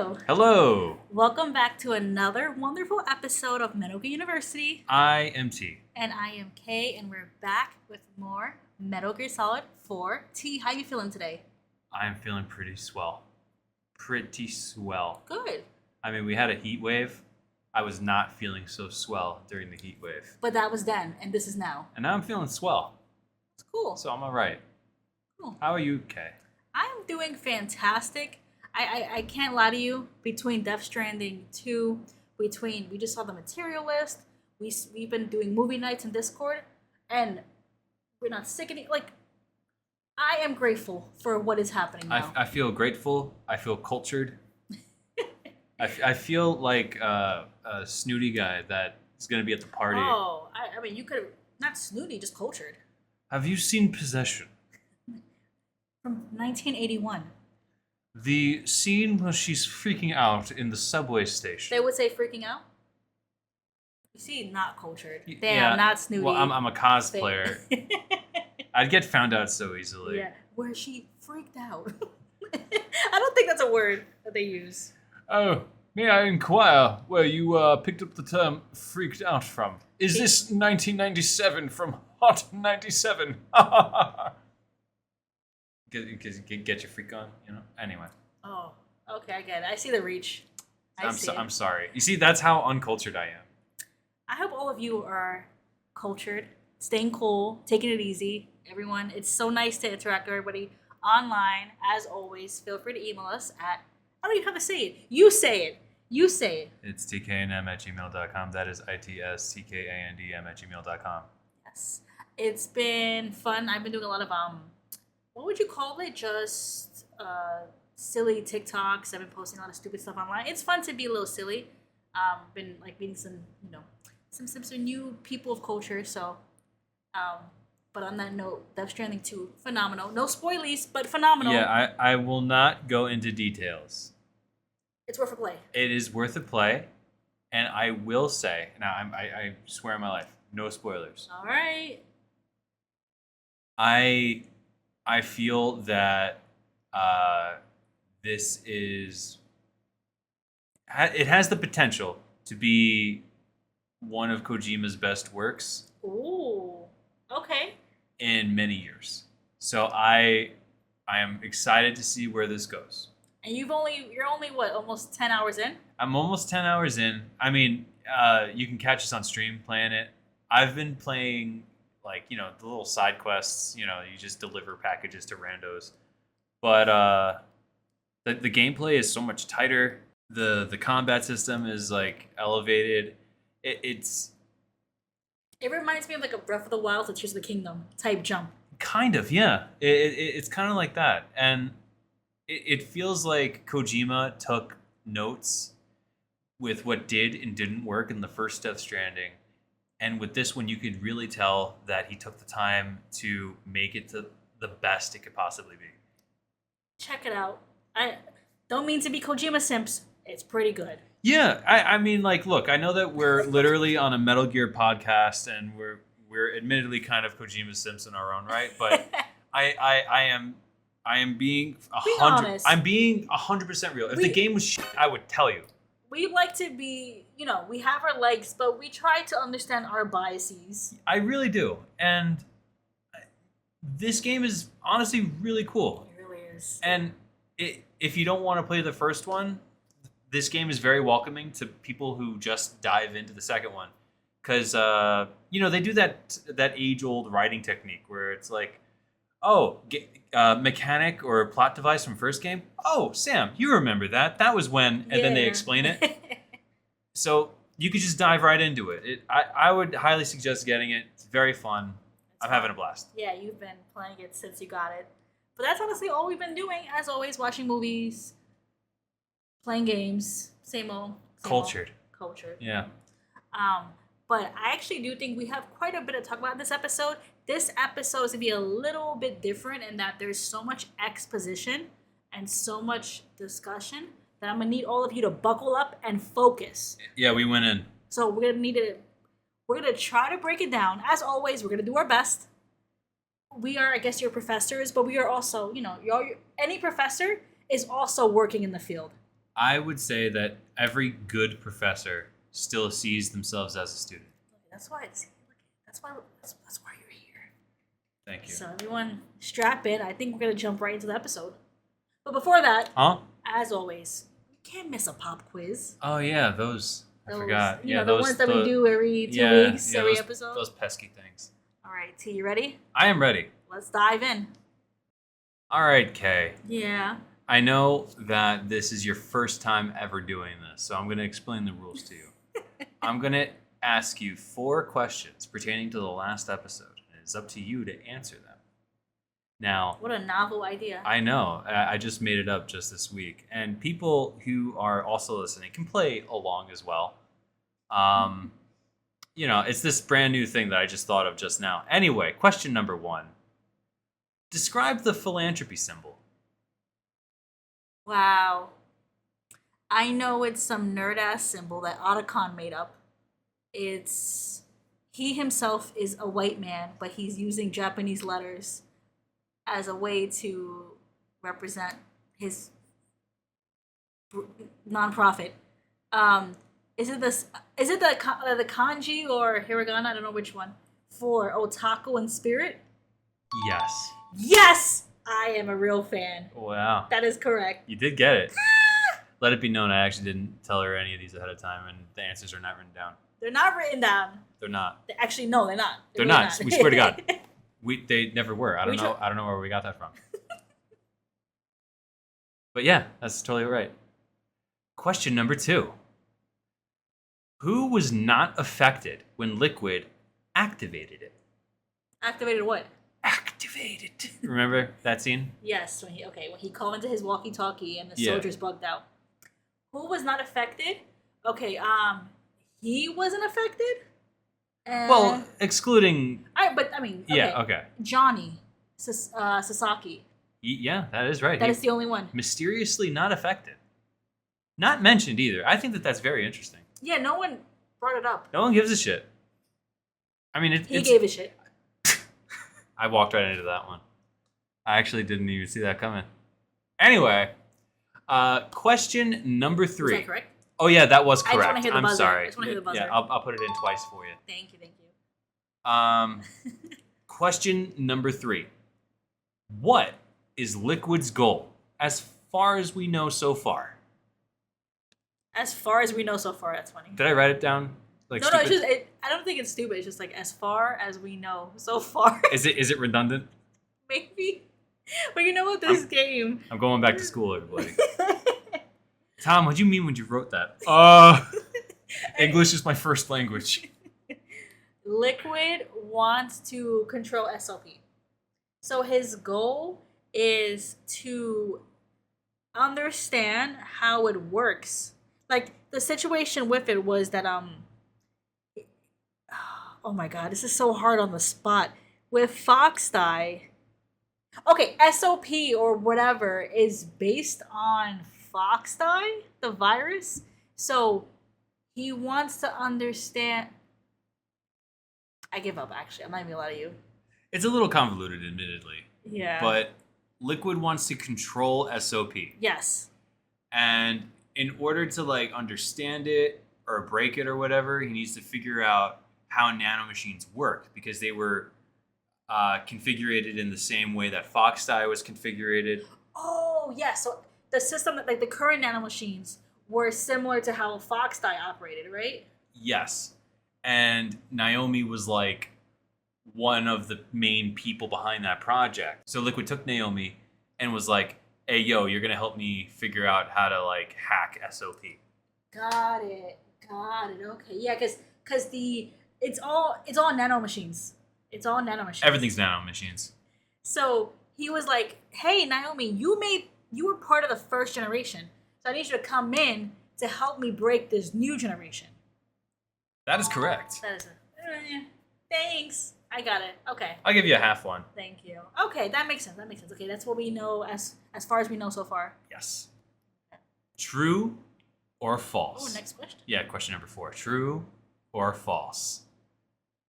Hello. Hello, Welcome back to another wonderful episode of Metal Gear University. I am T. And I am Kay, and we're back with more Metal Gear Solid 4. T, how you feeling today? I'm feeling pretty swell. Pretty swell. Good. I mean, we had a heat wave. I was not feeling so swell during the heat wave. But that was then, and this is now. And now I'm feeling swell. It's cool. So I'm all right. Cool. How are you, Kay? I'm doing fantastic. I can't lie to you. Between Death Stranding 2, we just saw the material list. We've been doing movie nights in Discord, and we're not sick of it. Like, I am grateful for what is happening now. I feel grateful. I feel cultured. I feel like a snooty guy that is going to be at the party. Oh, I mean, you could not snooty, just cultured. Have you seen Possession? From 1981. The scene where she's freaking out in the subway station. They would say freaking out. You see, not cultured. Y- Damn, yeah, not snooty. Well, I'm a cosplayer. I'd get found out so easily. Yeah, where she freaked out. I don't think that's a word that they use. Oh, may I inquire where you picked up the term freaked out from? Is this 1997 from Hot 97? Because get your freak on, you know? Anyway. Oh, okay, I get it. I see the reach. I'm sorry. You see, that's how uncultured I am. I hope all of you are cultured, staying cool, taking it easy. Everyone, it's so nice to interact with everybody online. As always, feel free to email us at, I don't even have to say it. You say it. You say it. It's tknm@gmail.com. That is ITSTKANDM@gmail.com. Yes. It's been fun. I've been doing a lot of, what would you call it? Just silly TikToks. I've been posting a lot of stupid stuff online. It's fun to be a little silly. Been like meeting some, some new people of culture. So, but on that note, Death Stranding 2, phenomenal. No spoilies, but phenomenal. Yeah, I will not go into details. It's worth a play. It is worth a play, and I will say, now I swear on my life, no spoilers. All right. I feel that this is, it has the potential to be one of Kojima's best works Ooh. Okay. in many years. So I am excited to see where this goes. And you're only what, almost 10 hours in? I'm almost 10 hours in. I mean, you can catch us on stream playing it. I've been playing, like, the little side quests. You just deliver packages to randos. But the gameplay is so much tighter. The combat system is, like, elevated. It's It reminds me of like a Breath of the Wild to Tears of the Kingdom type jump. kind of, yeah. It's kind of like that. And it feels like Kojima took notes with what did and didn't work in the first Death Stranding. And with this one, you could really tell that he took the time to make it to the best it could possibly be. Check it out. I don't mean to be Kojima simps. It's pretty good. Yeah, I mean, like, look, I know that we're literally on a Metal Gear podcast, and we're admittedly kind of Kojima simps in our own right, but I am being honest. I'm being 100% real. If the game was shit, I would tell you. We like to be, we have our legs, but we try to understand our biases. I really do, and this game is honestly really cool. It really is. And if you don't want to play the first one, this game is very welcoming to people who just dive into the second one. Because, they do that age-old writing technique where it's like, oh, mechanic or plot device from first game? Oh, Sam, you remember that. That was when, and then they explain it. So you could just dive right into it. I would highly suggest getting it. It's very fun. I'm having a blast. Yeah, you've been playing it since you got it. But that's honestly all we've been doing, as always, watching movies, playing games, same old. Cultured. Yeah. But I actually do think we have quite a bit to talk about in this episode. This episode is going to be a little bit different in that there's so much exposition and so much discussion that I'm going to need all of you to buckle up and focus. Yeah, we went in. So we're going to try to break it down. As always, we're going to do our best. We are, I guess, your professors, but we are also, any professor is also working in the field. I would say that every good professor still sees themselves as a student. That's why that's why you're here. Thank you. So everyone, strap in. I think we're gonna jump right into the episode. But before that, Huh? as always, you can't miss a pop quiz. Oh yeah, those. I forgot. You Yeah, know, the those ones that we do every 2 weeks, every those, episode. Those pesky things. All right, T, you ready? I am ready. Let's dive in. All right, Kay. Yeah. I know that this is your first time ever doing this, so I'm going to explain the rules to you. I'm going to ask you 4 questions pertaining to the last episode, and it's up to you to answer them. Now, What a novel idea. I know, I just made it up just this week, and people who are also listening can play along as well. You know, it's this brand new thing that I just thought of just now. Anyway, question number 1. Describe the philanthropy symbol. Wow. I know it's some nerd ass symbol that Otacon made up. He himself is a white man, but he's using Japanese letters as a way to represent his nonprofit. Is it the kanji or hiragana? I don't know which one. For otaku and spirit? Yes. Yes! I am a real fan. Wow. That is correct. You did get it. Let it be known I actually didn't tell her any of these ahead of time, and the answers are not written down. They're not written down. They're not. Actually, no, they're not. They're really not. We swear to God. They never were. I don't know. I don't know where we got that from. But yeah, that's totally right. Question number 2. Who was not affected when Liquid activated it? Activated what? Activated. Remember that scene? Yes, when he called into his walkie-talkie and the Yeah. soldiers bugged out. Who was not affected? Okay, he wasn't affected. Well, excluding. Okay. Yeah. Okay. Johnny Sasaki. Yeah, that is right. That is the only one. Mysteriously not affected. Not mentioned either. I think that that's very interesting. Yeah, no one brought it up. No one gives a shit. I mean, He gave a shit. I walked right into that one. I actually didn't even see that coming. Anyway, question number 3. Is that correct? Oh yeah, that was I just wanna correct. hear the I'm buzzer. sorry. I just wanna hear the buzzer. Yeah, I'll put it in twice for you. Thank you. Question number 3. What is Liquid's goal as far as we know so far? As far as we know so far, that's funny. Did I write it down? Like No, stupid? it's just I don't think it's stupid. It's just like as far as we know so far. Is it redundant? Maybe. But you know what? This game. I'm going back to school, everybody. Tom, what do you mean when you wrote that? English is my first language. Liquid wants to control SOP. So his goal is to understand how it works. Like the situation with it was that oh my god, this is so hard on the spot. With Foxdie, okay, SOP or whatever is based on Foxdie, the virus. So he wants to understand. I give up, actually. I'm not even gonna lie to you. It's a little convoluted, admittedly. Yeah. But Liquid wants to control SOP. Yes. And in order to like understand it or break it or whatever, he needs to figure out how nanomachines work because they were configured in the same way that Foxdie was configured. Oh, yeah. So the system, like the current nanomachines, were similar to how Foxdie operated, right? Yes. And Naomi was like one of the main people behind that project. So Liquid took Naomi and was like, hey, yo, you're going to help me figure out how to like hack SOP. Got it. Okay. Yeah, because it's all nanomachines. It's all nanomachines. Everything's nanomachines. So he was like, hey, Naomi, you were part of the first generation. So I need you to come in to help me break this new generation. That is correct. That is thanks. I got it. Okay. I'll give you a half one. Thank you. Okay, that makes sense. Okay, that's what we know as far as we know so far. Yes. True or false? Oh, next question. Yeah, question number 4. True or false?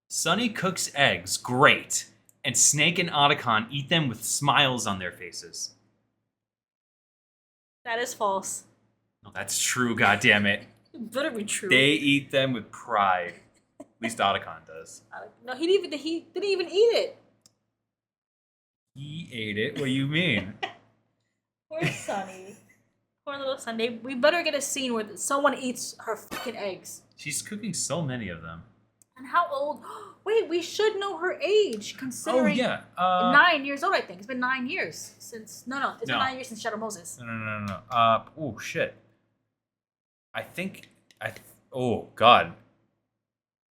Sunny cooks eggs great, and Snake and Otacon eat them with smiles on their faces. That is false. Oh, that's true. God damn it. It better be true. They eat them with pride. At least Otacon does. No, he didn't even eat it. He ate it. What do you mean? Poor Sunny. Poor little Sunday. We better get a scene where someone eats her fucking eggs. She's cooking so many of them. And how old? Wait, we should know her age, Oh considering yeah. 9 years old. I think it's been 9 years since. No, it's been No. 9 years since Shadow Moses. No. Oh shit. Oh god.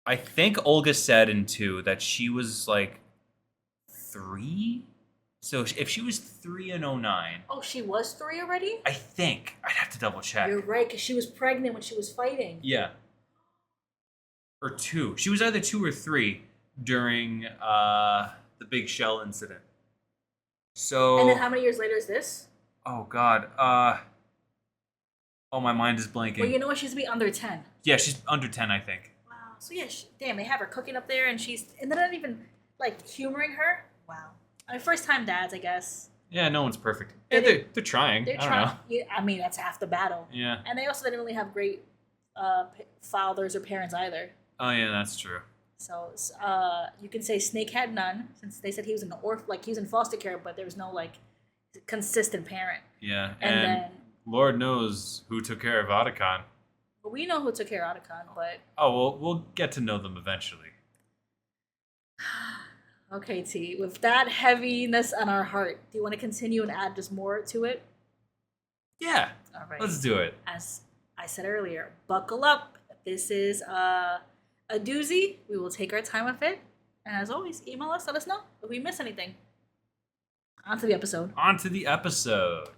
I think Olga said in 2 that she was like 3. So if she was 3 in 09, Oh, she was 3 already. I think I'd have to double check. You're right, because she was pregnant when she was fighting. Yeah. Or 2. She was either 2 or 3 during the big shell incident. So. And then how many years later is this? Oh god. Oh, my mind is blanking. Well, you know what? She's to be under 10. Yeah, she's under 10, I think. Wow. So yeah, damn, they have her cooking up there, and they're not even like humoring her. Wow. I mean, first time dads, I guess. Yeah, no one's perfect. And Yeah, they're trying. They're I don't trying. know. Yeah, I mean, that's half the battle. Yeah. And they also didn't really have great fathers or parents either. Oh yeah, that's true. So you can say Snake had none, since they said he was he was in foster care, but there was no like consistent parent. Yeah, And then Lord knows who took care of Otacon. but we know who took care of Otacon, but Oh, well, we'll get to know them eventually. okay, T. With that heaviness on our heart, do you want to continue and add just more to it? Yeah, All right. let's do it. As I said earlier, buckle up. This is a doozy. We will take our time with it. And as always, email us, let us know if we miss anything. On to the episode. On to the episode.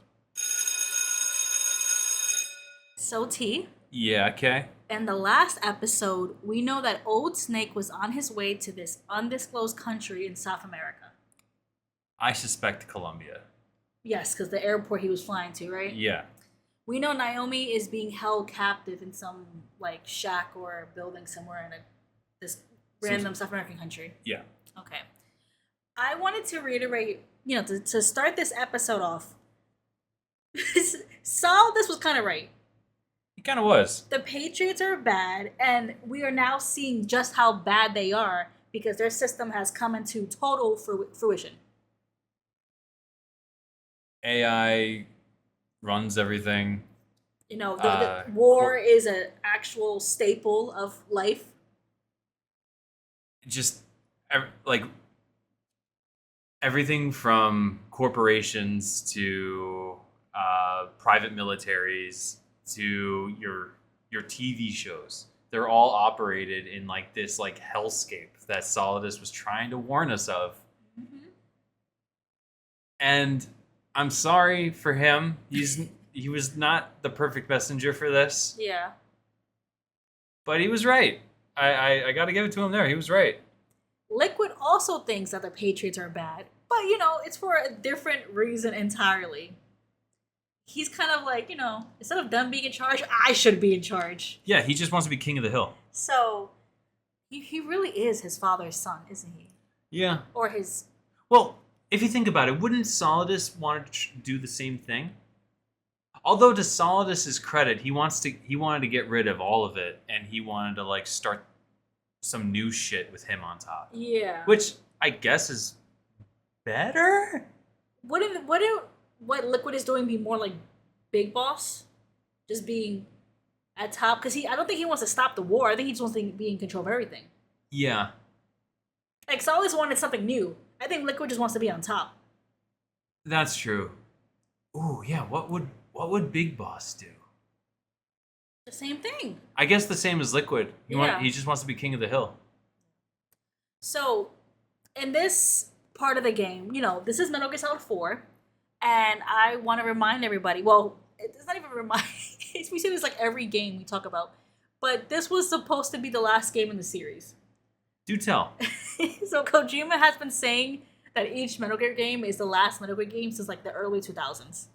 So, T, Yeah, okay. in the last episode, we know that Old Snake was on his way to this undisclosed country in South America. I suspect Colombia. Yes, because the airport he was flying to, right? Yeah. We know Naomi is being held captive in some like shack or building somewhere in this random South American country. Yeah. Okay. I wanted to reiterate, to start this episode off, Saul, this was kind of right. He kind of was. The Patriots are bad, and we are now seeing just how bad they are because their system has come into total fruition. AI runs everything. The war is an actual staple of life. Just like everything from corporations to private militaries to your TV shows. They're all operated in like this like hellscape that Solidus was trying to warn us of. Mm-hmm. And I'm sorry for him. He was not the perfect messenger for this. Yeah. But he was right. I got to give it to him there. He was right. Liquid also thinks that the Patriots are bad, but it's for a different reason entirely. He's kind of like, instead of them being in charge, I should be in charge. Yeah, he just wants to be king of the hill. So, he really is his father's son, isn't he? Yeah. Or his... Well, if you think about it, wouldn't Solidus want to do the same thing? Although to Solidus's credit, he wanted to get rid of all of it, and he wanted to like start some new shit with him on top. Yeah. Which I guess is better? Wouldn't what Liquid is doing be more like Big Boss? Just being at top? Because I don't think he wants to stop the war. I think he just wants to be in control of everything. Yeah. Like, Solidus wanted something new. I think Liquid just wants to be on top. That's true. Ooh, yeah, what would Big Boss do? The same thing. I guess the same as Liquid. Yeah. He just wants to be king of the hill. So, in this part of the game, this is Metal Gear Solid 4, and I want to remind everybody, well, it's not even a remind, we say this like every game we talk about, but this was supposed to be the last game in the series. Do tell. So Kojima has been saying that each Metal Gear game is the last Metal Gear game since like the early 2000s.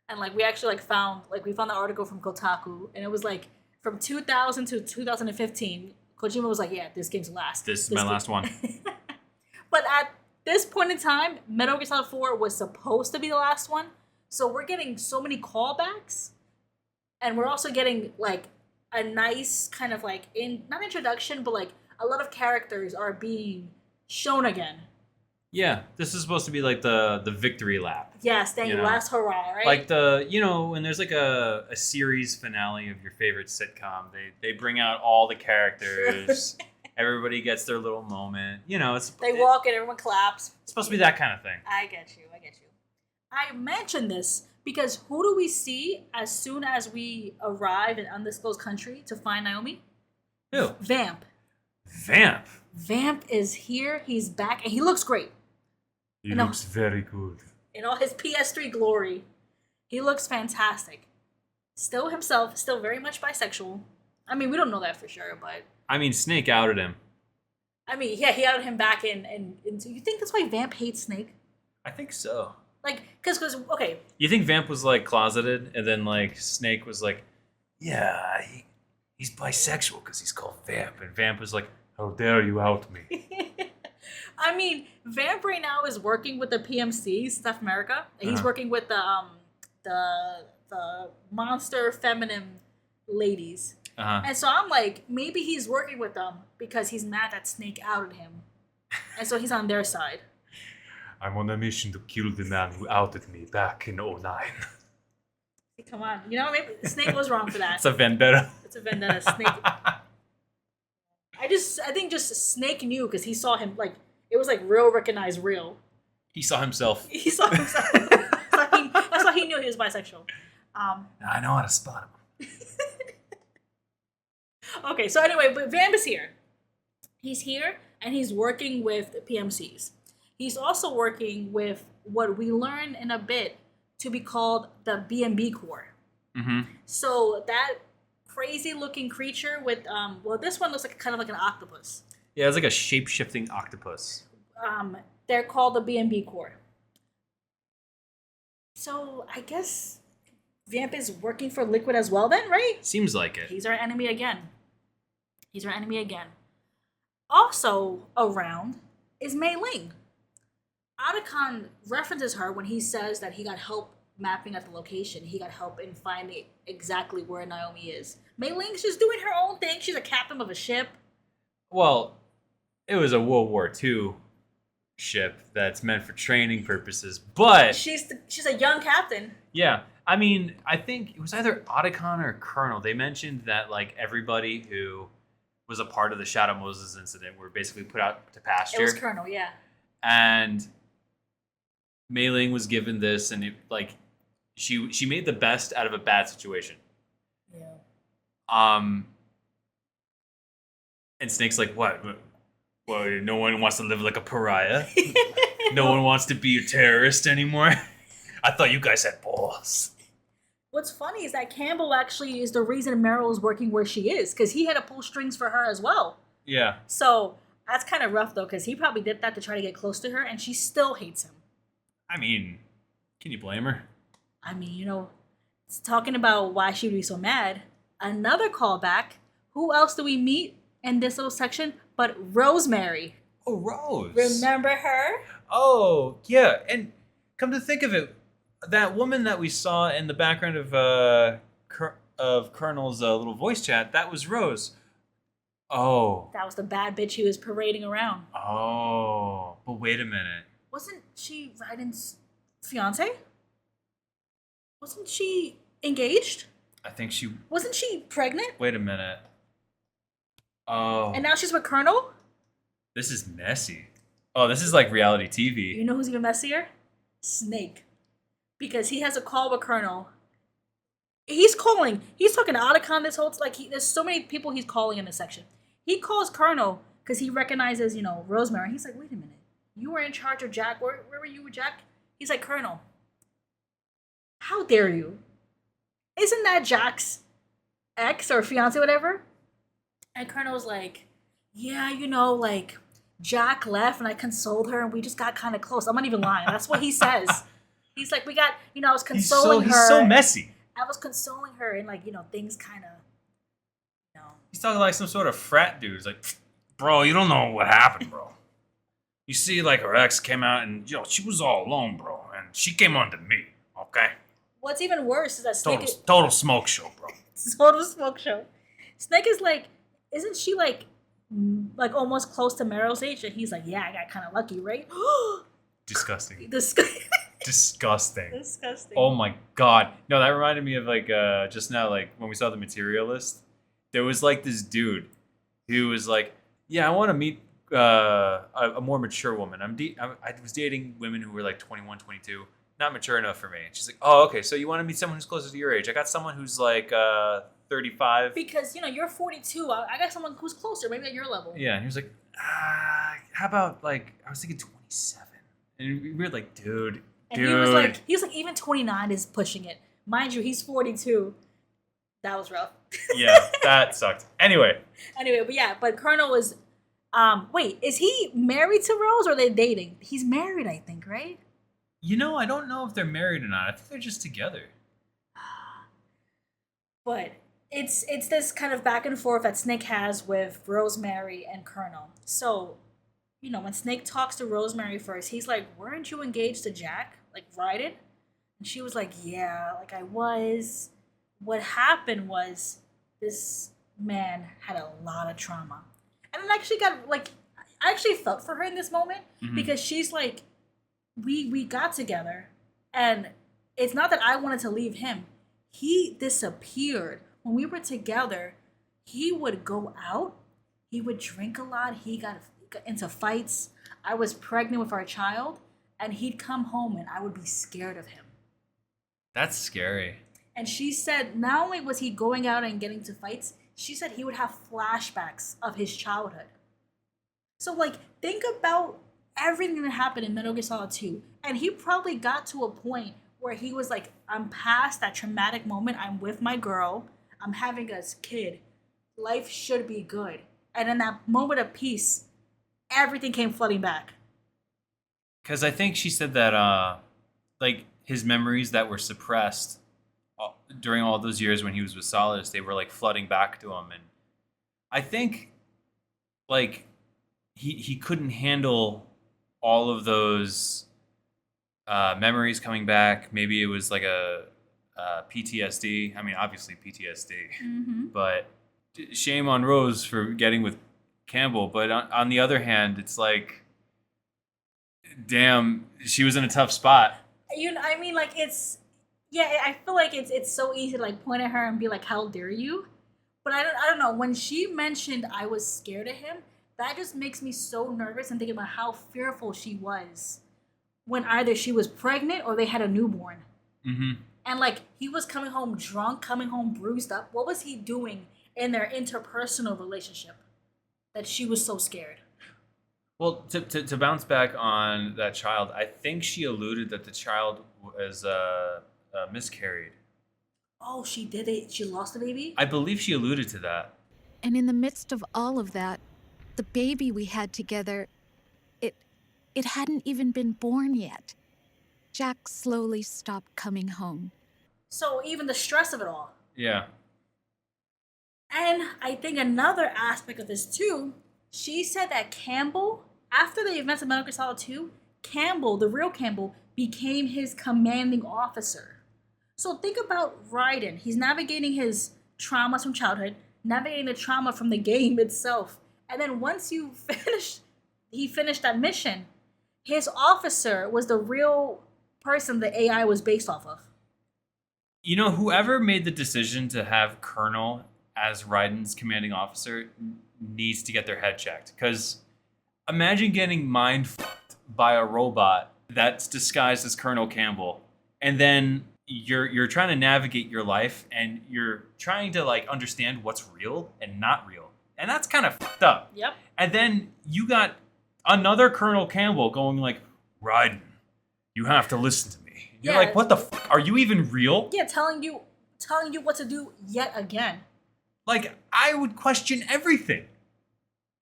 And like we actually found the article from Kotaku, and it was like from 2000 to 2015, Kojima was like, yeah, this game's last. This is my last one. But at this point in time, Metal Gear Solid 4 was supposed to be the last one. So we're getting so many callbacks. and we're also getting like a nice kind of like not introduction, but like a lot of characters are being shown again. Yeah, this is supposed to be like the victory lap. Yes, thank you. know, Last hurrah, right? Like when there's like a series finale of your favorite sitcom, they bring out all the characters. Everybody gets their little moment. They walk and everyone claps. It's supposed to be that kind of thing. I get you. I mentioned this because who do we see as soon as we arrive in undisclosed country to find Naomi? Who? Vamp. Vamp. Vamp is here. He's back, and he looks great. He looks very good. In all his PS3 glory, he looks fantastic. Still himself, still very much bisexual. I mean, we don't know that for sure, but I mean, Snake outed him. I mean, yeah, he outed him back in. So you think that's why Vamp hates Snake? I think so. Like, because okay. You think Vamp was like closeted, and then like Snake was like, yeah, he's bisexual because he's called Vamp, and Vamp was like, how dare you out me? I mean, Vamp right now is working with the PMC Stuff America. He's working with the monster feminine ladies. And so I'm like, maybe he's working with them because he's mad that Snake outed him, and so he's on their side. I'm on a mission to kill the man who outed me back in 09. Come on, maybe Snake was wrong for that. It's a vendetta. It's a vendetta. Snake. I think just Snake knew because he saw him like it was like real recognized real. He saw himself. He saw himself. That's why he knew he was bisexual. I know how to spot him. Okay, so anyway, but Vamp is here. He's here and he's working with PMCs. He's also working with what we learn in a bit to be called the BMB Corps. Mm-hmm. So that crazy looking creature with this one looks like kind of like an octopus. Yeah, it's like a shape-shifting octopus. They're called the BMB Corps. So I guess Vamp is working for Liquid as well then, right? Seems like it. He's our enemy again. Also around is Mei Ling. Otacon references her when he says that he got help mapping at the location. He got help in finding exactly where Naomi is. Mei Ling's just doing her own thing. She's a captain of a ship. Well, it was a World War II ship that's meant for training purposes, but She's a young captain. yeah, I mean, I think it was either Otacon or Colonel. They mentioned that like everybody who was a part of the Shadow Moses incident were basically put out to pasture. It was Colonel, yeah. And Mei Ling was given this, and she made the best out of a bad situation. Yeah. And Snake's like, what? Well, no one wants to live like a pariah. No one wants to be a terrorist anymore. I thought you guys had balls. What's funny is that Campbell actually is the reason Meryl is working where she is, because he had to pull strings for her as well. Yeah. So that's kind of rough, though, because he probably did that to try to get close to her, and she still hates him. I mean, can you blame her? I mean, it's talking about why she would be so mad. Another callback. Who else do we meet in this little section but Rosemary? Oh, Rose. Remember her? Oh, yeah. And come to think of it, that woman that we saw in the background of Colonel's little voice chat, that was Rose. Oh. That was the bad bitch he was parading around. Oh. But wait a minute. Wasn't she Raiden's fiance? Wasn't she engaged? I think she... Wasn't she pregnant? Wait a minute. Oh. And now she's with Colonel? This is messy. Oh, this is like reality TV. You know who's even messier? Snake. Because he has a call with Colonel. He's talking to Otacon this whole... there's so many people he's calling in this section. He calls Colonel because he recognizes, Rosemary. He's like, wait a minute. You were in charge of Jack. Where were you with Jack? He's like, Colonel, how dare you? Isn't that Jack's ex or fiance, whatever? And Colonel's like, yeah, Jack left and I consoled her and we just got kind of close. I'm not even lying. That's what he says. He's like, we got, I was consoling her. He's so messy. I was consoling her and things kind of, He's talking like some sort of frat dude. He's like, bro, you don't know what happened, bro. You see, her ex came out and, she was all alone, bro. And she came on to me, okay? What's even worse is that Snake Total, is total smoke show, bro. total smoke show. Snake is like, isn't she like almost close to Meryl's age? And he's like, yeah, I got kind of lucky, right? Disgusting. Disgusting. Disgusting. Disgusting. Oh my god. No, that reminded me of like just now, like when we saw The Materialist, there was like this dude who was like, yeah, I want to meet a more mature woman. I was dating women who were like 21, 22, not mature enough for me. She's like, oh, okay, so you want to meet someone who's closer to your age. I got someone who's like 35. Because you're 42. I got someone who's closer, maybe at your level. Yeah, and he was like, how about like, I was thinking 27. And we were like, dude. And he was like, even 29 is pushing it. Mind you, he's 42. That was rough. Yeah, that sucked. Anyway, but Colonel was, wait, is he married to Rose or are they dating? He's married, I think, right? I don't know if they're married or not. I think they're just together. But it's this kind of back and forth that Snake has with Rosemary and Colonel. So, when Snake talks to Rosemary first, he's like, weren't you engaged to Jack? Like, Ryden? And she was like, yeah, like I was. What happened was this man had a lot of trauma. And it actually I actually felt for her in this moment because she's like, we got together and it's not that I wanted to leave him. He disappeared. When we were together, he would go out, he would drink a lot, he got into fights. I was pregnant with our child, and he'd come home and I would be scared of him. That's scary. And she said not only was he going out and getting into fights, she said he would have flashbacks of his childhood. So, like, think about everything that happened in Metal Gear Solid 2. And he probably got to a point where he was like, I'm past that traumatic moment. I'm with my girl. I'm having a kid. Life should be good. And in that moment of peace, everything came flooding back. Because I think she said that, like, his memories that were suppressed during all those years when he was with Solidus, they were, like, flooding back to him. And I think, like, he couldn't handle all of those memories coming back. Maybe it was, like, a PTSD. I mean, obviously PTSD. Mm-hmm. But shame on Rose for getting with Campbell. But on the other hand, it's like, damn, she was in a tough spot. I mean, like, I feel like it's so easy to, like, point at her and be like, how dare you? But I don't know. When she mentioned I was scared of him, that just makes me so nervous and thinking about how fearful she was when either she was pregnant or they had a newborn. Mm-hmm. And, like, he was coming home drunk, coming home bruised up. What was he doing in their interpersonal relationship that she was so scared? Well, to bounce back on that child, I think she alluded that the child was miscarried. Oh, she did it. She lost the baby? I believe she alluded to that. And in the midst of all of that, the baby we had together, it hadn't even been born yet. Jack slowly stopped coming home. So even the stress of it all. Yeah. And I think another aspect of this too, she said that Campbell, after the events of Metal Gear Solid 2, Campbell, the real Campbell, became his commanding officer. So think about Raiden. He's navigating his traumas from childhood, navigating the trauma from the game itself. And then once he finished that mission, his officer was the real person the AI was based off of. Whoever made the decision to have Colonel as Raiden's commanding officer needs to get their head checked. Because imagine getting mind fucked by a robot that's disguised as Colonel Campbell, and then you're trying to navigate your life, and you're trying to, like, understand what's real and not real, and that's kind of fucked up. Yep. And then you got another Colonel Campbell going like, Raiden, you have to listen to me. You're Yeah. like, what the fuck? Are you even real? Yeah, telling you what to do yet again. Like, I would question everything.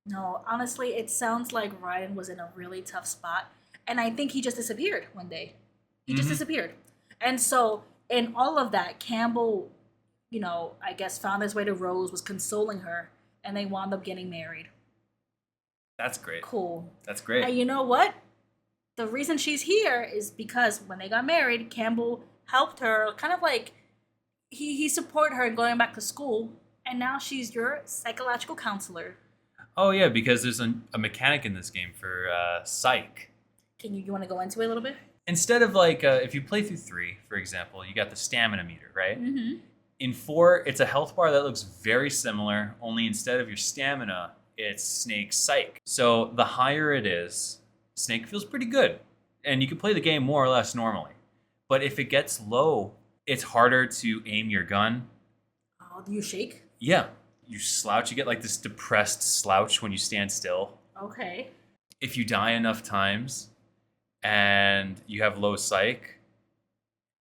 No, honestly, it sounds like Raiden was in a really tough spot. And I think he just disappeared one day. He just disappeared. And so, in all of that, Campbell, I guess found his way to Rose, was consoling her, and they wound up getting married. That's great. Cool. That's great. And you know what? The reason she's here is because when they got married, Campbell helped her, kind of like he supported her in going back to school, and now she's your psychological counselor. Oh yeah, because there's a mechanic in this game for psych. Can you want to go into it a little bit? Instead of like if you play through 3, for example, you got the stamina meter, right? Mm-hmm. In 4, it's a health bar that looks very similar, only instead of your stamina, it's Snake's psych. So the higher it is, Snake feels pretty good. And you can play the game more or less normally. But if it gets low, it's harder to aim your gun. Oh, do you shake? Yeah. You slouch, you get like this depressed slouch when you stand still. Okay. If you die enough times and you have low psych,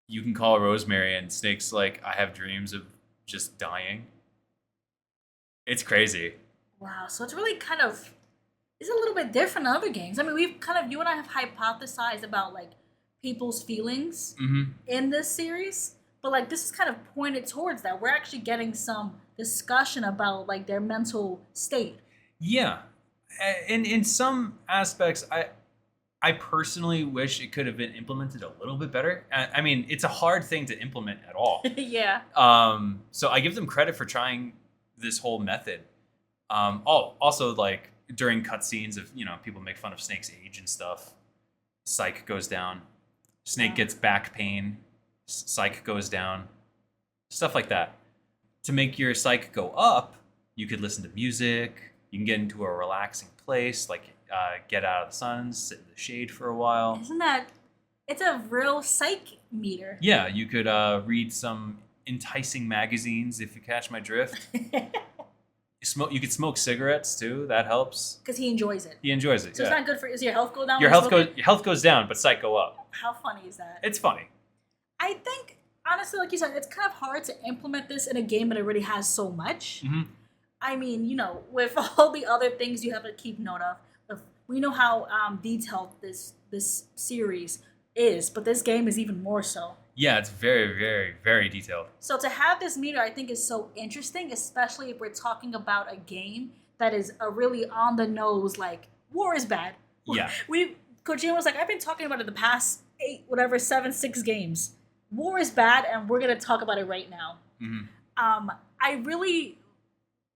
you can call Rosemary and Snake's like, I have dreams of just dying. It's crazy. Wow. So it's really kind of it's a little bit different than other games. I mean, we've kind of you and I have hypothesized about like people's feelings Mm-hmm. in this series, but like this is kind of pointed towards that. We're actually getting some discussion about like their mental state. Yeah. In some aspects, I personally wish it could have been implemented a little bit better. I mean, it's a hard thing to implement at all. Yeah. So I give them credit for trying this whole method. Also, like during cutscenes, of people make fun of Snake's age and stuff, psych goes down. Snake Yeah. gets back pain. Psych goes down. Stuff like that. To make your psych go up, you could listen to music. You can get into a relaxing place, like get out of the sun, sit in the shade for a while. Isn't that? It's a real psych meter. Yeah, you could read some enticing magazines if you catch my drift. You could smoke cigarettes too. That helps. Because he enjoys it. He enjoys it. So Yeah. it's not good for. Is your health go down? Your when you health smoke goes your health goes down, but psych go up. it? How funny is that? It's funny. I think honestly, like you said, it's kind of hard to implement this in a game that already has so much. Hmm. I mean, with all the other things you have to keep note of, we know how detailed this series is, but this game is even more so. Yeah, it's very, very, very detailed. So to have this meter, I think, is so interesting, especially if we're talking about a game that is a really on the nose, like war is bad. Yeah. Kojima was like, I've been talking about it the past 6 games. War is bad, and we're gonna talk about it right now. Hmm. I really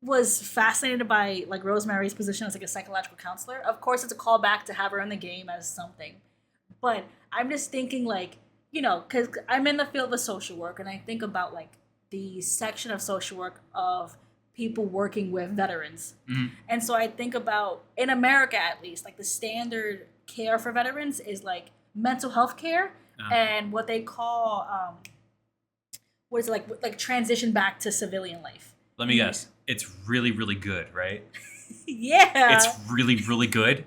was fascinated by like Rosemary's position as like a psychological counselor. Of course, it's a callback to have her in the game as something, but I'm just thinking like because I'm in the field of social work, and I think about like the section of social work of people working with veterans, Hmm. and so I think about in America at least like the standard care for veterans is like mental health care and what they call what is it like transition back to civilian life. Let me guess. It's really, really good, right? Yeah. It's really, really good.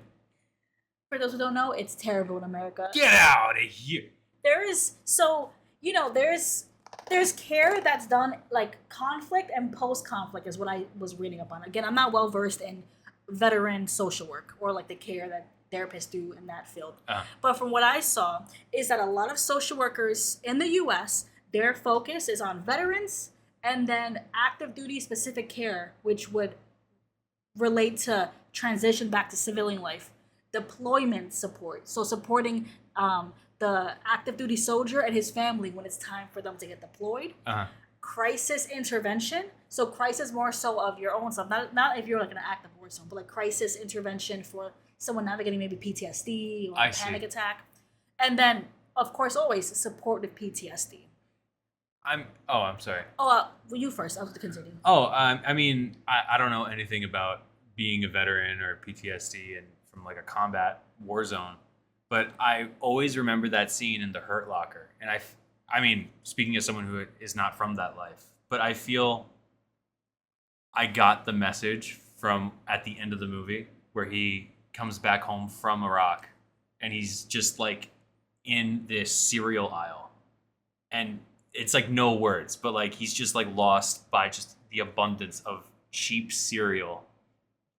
For those who don't know, it's terrible in America. Get out of here. There's care that's done like conflict and post conflict is what I was reading up on. Again, I'm not well versed in veteran social work or like the care that therapists do in that field. But from what I saw is that a lot of social workers in the US, their focus is on veterans and then active duty specific care, which would relate to transition back to civilian life, deployment support, so supporting the active duty soldier and his family when it's time for them to get deployed, crisis intervention, so crisis more so of your own stuff, not if you're like in an active war zone, but like crisis intervention for someone navigating maybe PTSD or a panic attack, and then of course always support with PTSD. I'm sorry. Well, you first. I'll continue. I mean, I don't know anything about being a veteran or PTSD and from like a combat war zone, but I always remember that scene in the Hurt Locker. And I mean, speaking as someone who is not from that life, but I feel I got the message from at the end of the movie where he comes back home from Iraq and he's just like in this cereal aisle. And it's like no words, but like he's just like lost by just the abundance of cheap cereal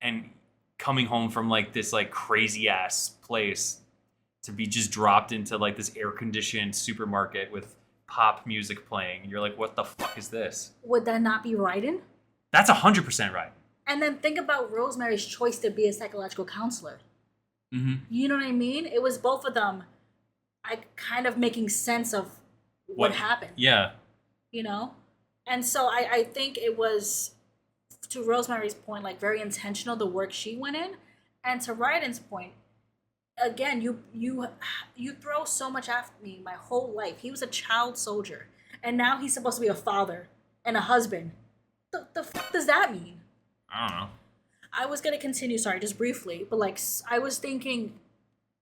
and coming home from like this like crazy ass place to be just dropped into like this air conditioned supermarket with pop music playing. And you're like, what the fuck is this? Would that not be Raiden? That's 100% right. And then think about Rosemary's choice to be a psychological counselor. Mm-hmm. You know what I mean? It was both of them, kind of making sense of what happened. Yeah. You know? And so I think it was, to Rosemary's point, like very intentional the work she went in. And to Ryden's point, again, you throw so much after me my whole life. He was a child soldier. And now he's supposed to be a father and a husband. The fuck does that mean? I don't know. I was gonna continue, sorry, just briefly, but like I was thinking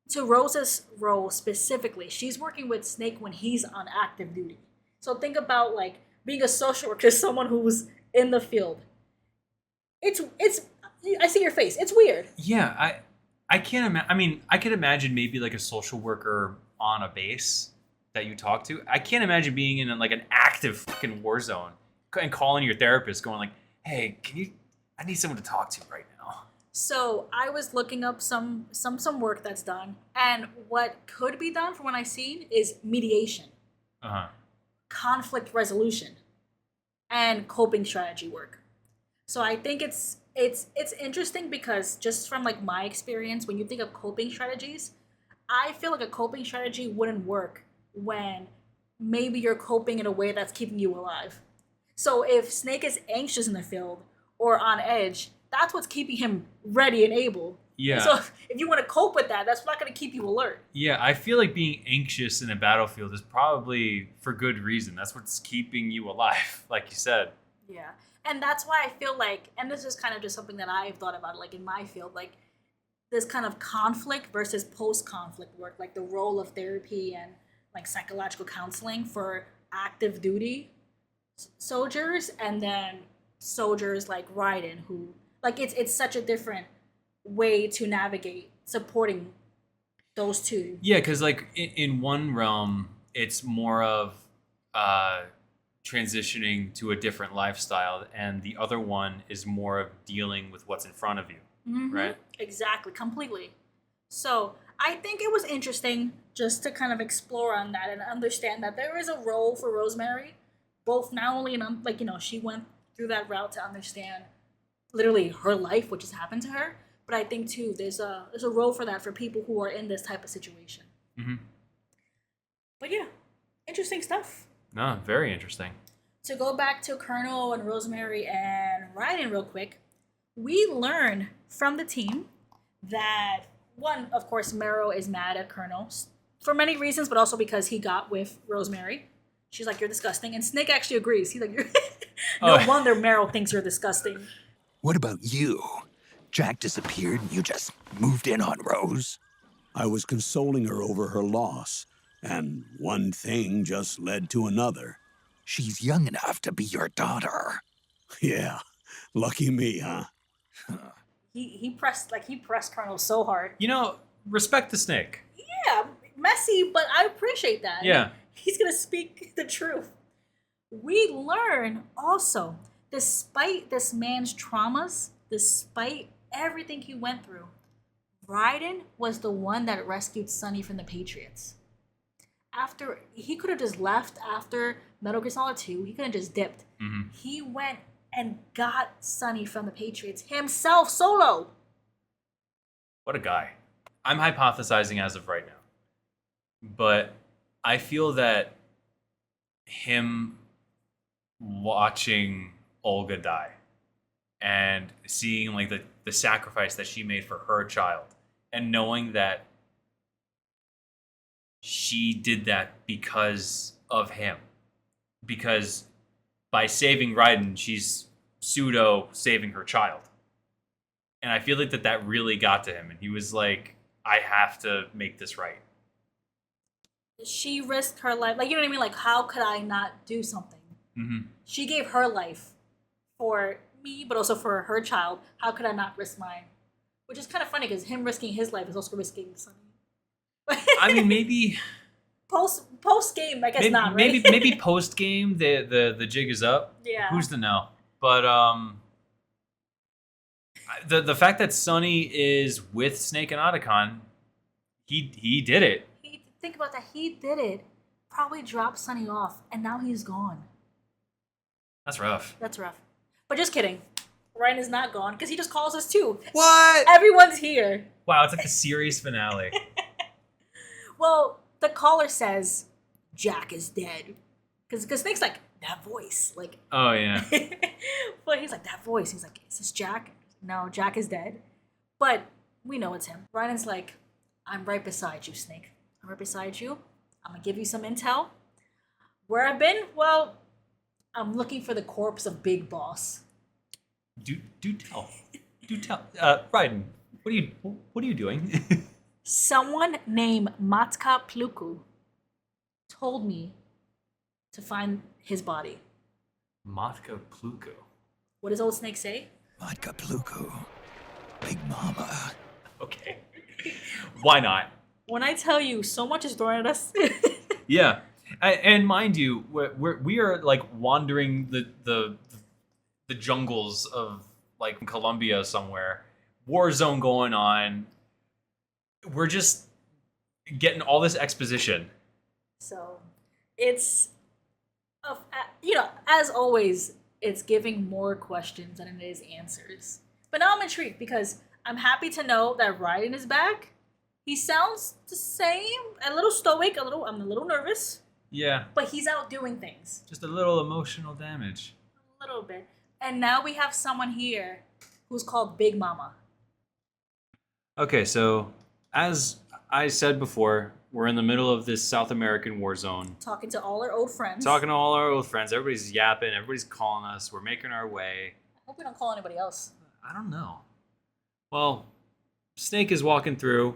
to Rosa's role specifically, she's working with Snake when he's on active duty. So think about like being a social worker, someone who's in the field. It's I see your face. It's weird. Yeah, I can't imagine. I mean, I could imagine maybe like a social worker on a base that you talk to. I can't imagine being in like an active fucking war zone and calling your therapist, going like, "Hey, I need someone to talk to right now." So I was looking up some work that's done, and what could be done from what I've seen is mediation, conflict resolution, and coping strategy work. So I think it's interesting because just from like my experience, when you think of coping strategies, I feel like a coping strategy wouldn't work when maybe you're coping in a way that's keeping you alive. So if Snake is anxious in the field or on edge, that's what's keeping him ready and able. Yeah. So if you want to cope with that, that's not going to keep you alert. Yeah, I feel like being anxious in a battlefield is probably for good reason. That's what's keeping you alive, like you said. Yeah. And that's why I feel like, and this is kind of just something that I've thought about, like in my field, like this kind of conflict versus post-conflict work, like the role of therapy and like psychological counseling for active duty soldiers, and then soldiers like Raiden, who like it's such a different way to navigate supporting those two. Yeah, because like in one realm, it's more of transitioning to a different lifestyle, and the other one is more of dealing with what's in front of you, right? Exactly, completely. So I think it was interesting just to kind of explore on that and understand that there is a role for Rosemary, both not only in like, you know, she went through that route to understand literally her life, which has happened to her, but I think too there's a role for that for people who are in this type of situation. But yeah, interesting stuff. No, very interesting. To go back to Colonel and Rosemary and Raiden real quick, we learn from the team that, one, of course, Meryl is mad at Colonel for many reasons, but also because he got with Rosemary. She's like, "You're disgusting." And Snake actually agrees. He's like, "You're no wonder Meryl thinks you're disgusting." What about you? Jack disappeared and you just moved in on Rose? I was consoling her over her loss, and one thing just led to another. She's young enough to be your daughter. Yeah, lucky me, huh? He pressed Colonel so hard. You know, respect the Snake. Yeah, messy, but I appreciate that. Yeah. He's gonna speak the truth. We learn also, despite this man's traumas, despite everything he went through, Raiden was the one that rescued Sonny from the Patriots. After he could have just left after Metal Gear Solid 2, he could have just dipped. He went and got Sonny from the Patriots himself, solo. What a guy. I'm hypothesizing as of right now, but I feel that him watching Olga die and seeing like the sacrifice that she made for her child, and knowing that she did that because of him, because by saving Raiden, she's pseudo saving her child. And I feel like that really got to him, and he was like, I have to make this right. She risked her life. Like, you know what I mean? Like, how could I not do something? She gave her life for me, but also for her child. How could I not risk mine? Which is kind of funny because him risking his life is also risking Sonny. I mean, maybe post game, I guess maybe, not, right? maybe post game the jig is up. Yeah. Who's to know? But the fact that Sonny is with Snake and Otacon, he did it. Think about that. He did it. Probably dropped Sonny off, and now he's gone. That's rough. That's rough. But just kidding. Ryan is not gone because he just calls us too. What? Everyone's here. Wow, it's like the series finale. Well, the caller says Jack is dead. Because Snake's like, that voice. Like, Oh yeah. but he's like, that voice. He's like, is this Jack? No, Jack is dead. But we know it's him. Ryan's like, I'm right beside you, Snake. I'm right beside you. I'm going to give you some intel. Where I've been? Well, I'm looking for the corpse of Big Boss. Do tell. Do tell. Raiden, what are you doing? Someone named Matka Pluku told me to find his body. Matka Pluko. What does Old Snake say? Vodka Pluko. Big Mama. Okay. Why not? When I tell you, so much is thrown at us. Yeah, and mind you, we are like wandering the jungles of like Colombia somewhere, war zone going on. We're just getting all this exposition. So it's, as always, it's giving more questions than it is answers. But now I'm intrigued because I'm happy to know that Raiden is back. He sounds the same, a little stoic, I'm a little nervous, Yeah, but he's out doing things. just a little emotional damage. A little bit. And now we have someone here who's called Big Mama. Okay, so as I said before, we're in the middle of this South American war zone. Talking to all our old friends. Talking to all our old friends. Everybody's yapping. Everybody's calling us. We're making our way. I hope we don't call anybody else. I don't know. Well, Snake is walking through.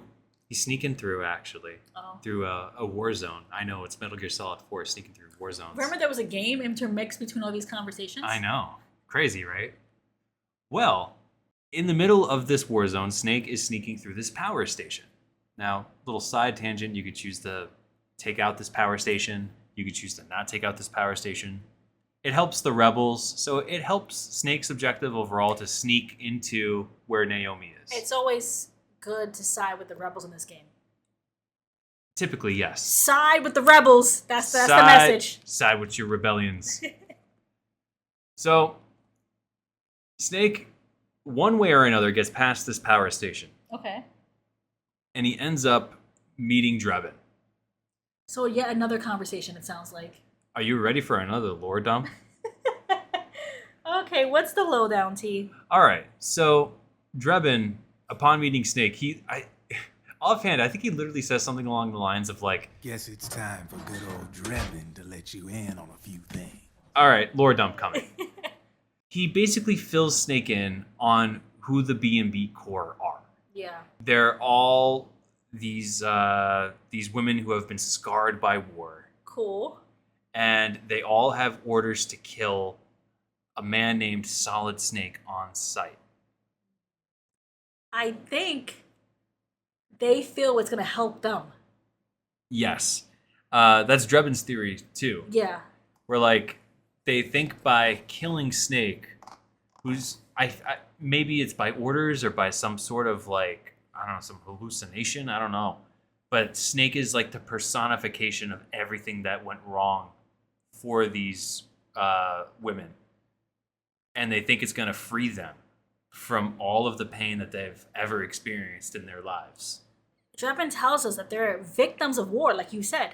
He's sneaking through, actually. Oh. Through a war zone. I know, it's Metal Gear Solid 4, sneaking through war zones. Remember there was a game intermixed between all these conversations? I know. Crazy, right? Well, in the middle of this war zone, Snake is sneaking through this power station. Now, little side tangent, you could choose to take out this power station. You could choose to not take out this power station. It helps the rebels, so it helps Snake's objective overall to sneak into where Naomi is. It's always good to side with the rebels in this game. Typically, yes. Side with the rebels. That's the message. Side with your rebellions. So, Snake, one way or another, gets past this power station, Okay. and he ends up meeting Drebin. So yet another conversation, it sounds like. Are you ready for another lore dump? Okay, what's the lowdown, T? All right. So Drebin, upon meeting Snake, offhand, I think he literally says something along the lines of like, Guess it's time for good old Drebin to let you in on a few things. all right, lore dump coming. He basically fills Snake in on who the B&B Corps are. Yeah. They're all these women who have been scarred by war, Cool. and they all have orders to kill a man named Solid Snake on sight. I think they feel it's going to help them. Yes. That's Drebin's theory, too. Yeah. Where, like, they think by killing Snake, who's... maybe it's by orders or by some sort of, like, I don't know, some hallucination. I don't know. But Snake is, like, the personification of everything that went wrong for these women. And they think it's going to free them from all of the pain that they've ever experienced in their lives. Drebin tells us that they're victims of war, like you said.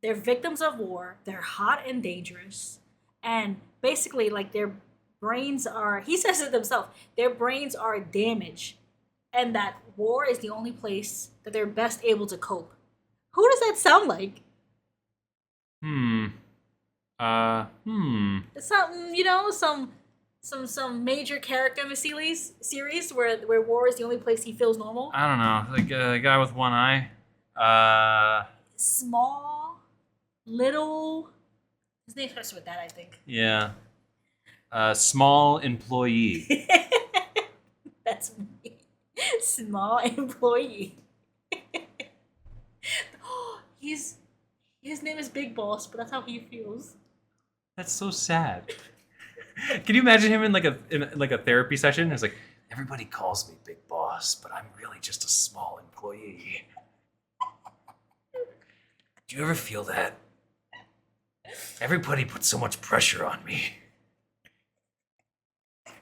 They're victims of war. They're hot and dangerous. And basically, like, their brains are, he says it himself, their brains are damaged. And that war is the only place that they're best able to cope. Who does that sound like? It's something, some major character in the series where war is the only place he feels normal. I don't know. Like a guy with one eye. Small, little. His name starts with that, I think. Yeah. Small employee. That's me. Small employee. His name is Big Boss, but that's how he feels. That's so sad. Can you imagine him in like a therapy session? It's like, everybody calls me Big Boss, but I'm really just a small employee. Do you ever feel that? Everybody puts so much pressure on me.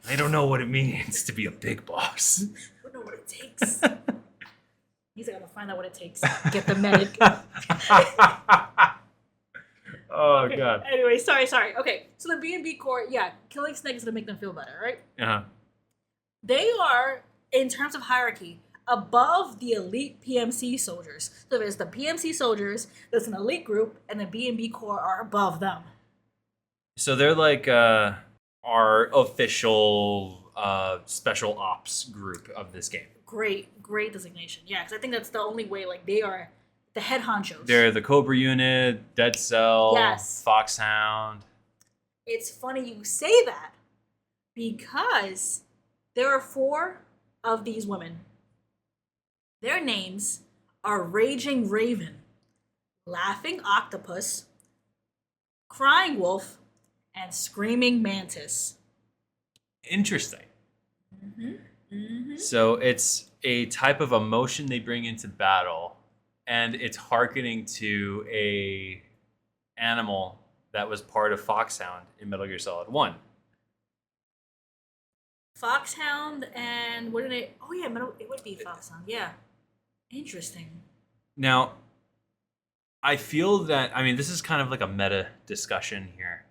They don't know what it means to be a big boss. I don't know what it takes. He's gonna find out what it takes. Get the medic. Oh Okay, god. Anyway, sorry. Okay, so the B&B Corps, yeah, killing Snake is gonna make them feel better, right? Uh-huh. They are, in terms of hierarchy, above the elite PMC soldiers. So there's the PMC soldiers, there's an elite group, and the B&B Corps are above them. So they're like our official special ops group of this game. Great designation. Yeah, because I think that's the only way. Like they are the head honchos. They're the Cobra Unit, Dead Cell, Yes. Foxhound. It's funny you say that because there are 4 of these women. Their names are Raging Raven, Laughing Octopus, Crying Wolf, and Screaming Mantis. Interesting. Mm-hmm. So it's a type of emotion they bring into battle, and it's hearkening to a animal that was part of Foxhound in Metal Gear Solid 1. Foxhound and what did it? Oh yeah, it would be Foxhound. Yeah, interesting. Now, I feel that this is kind of like a meta discussion here,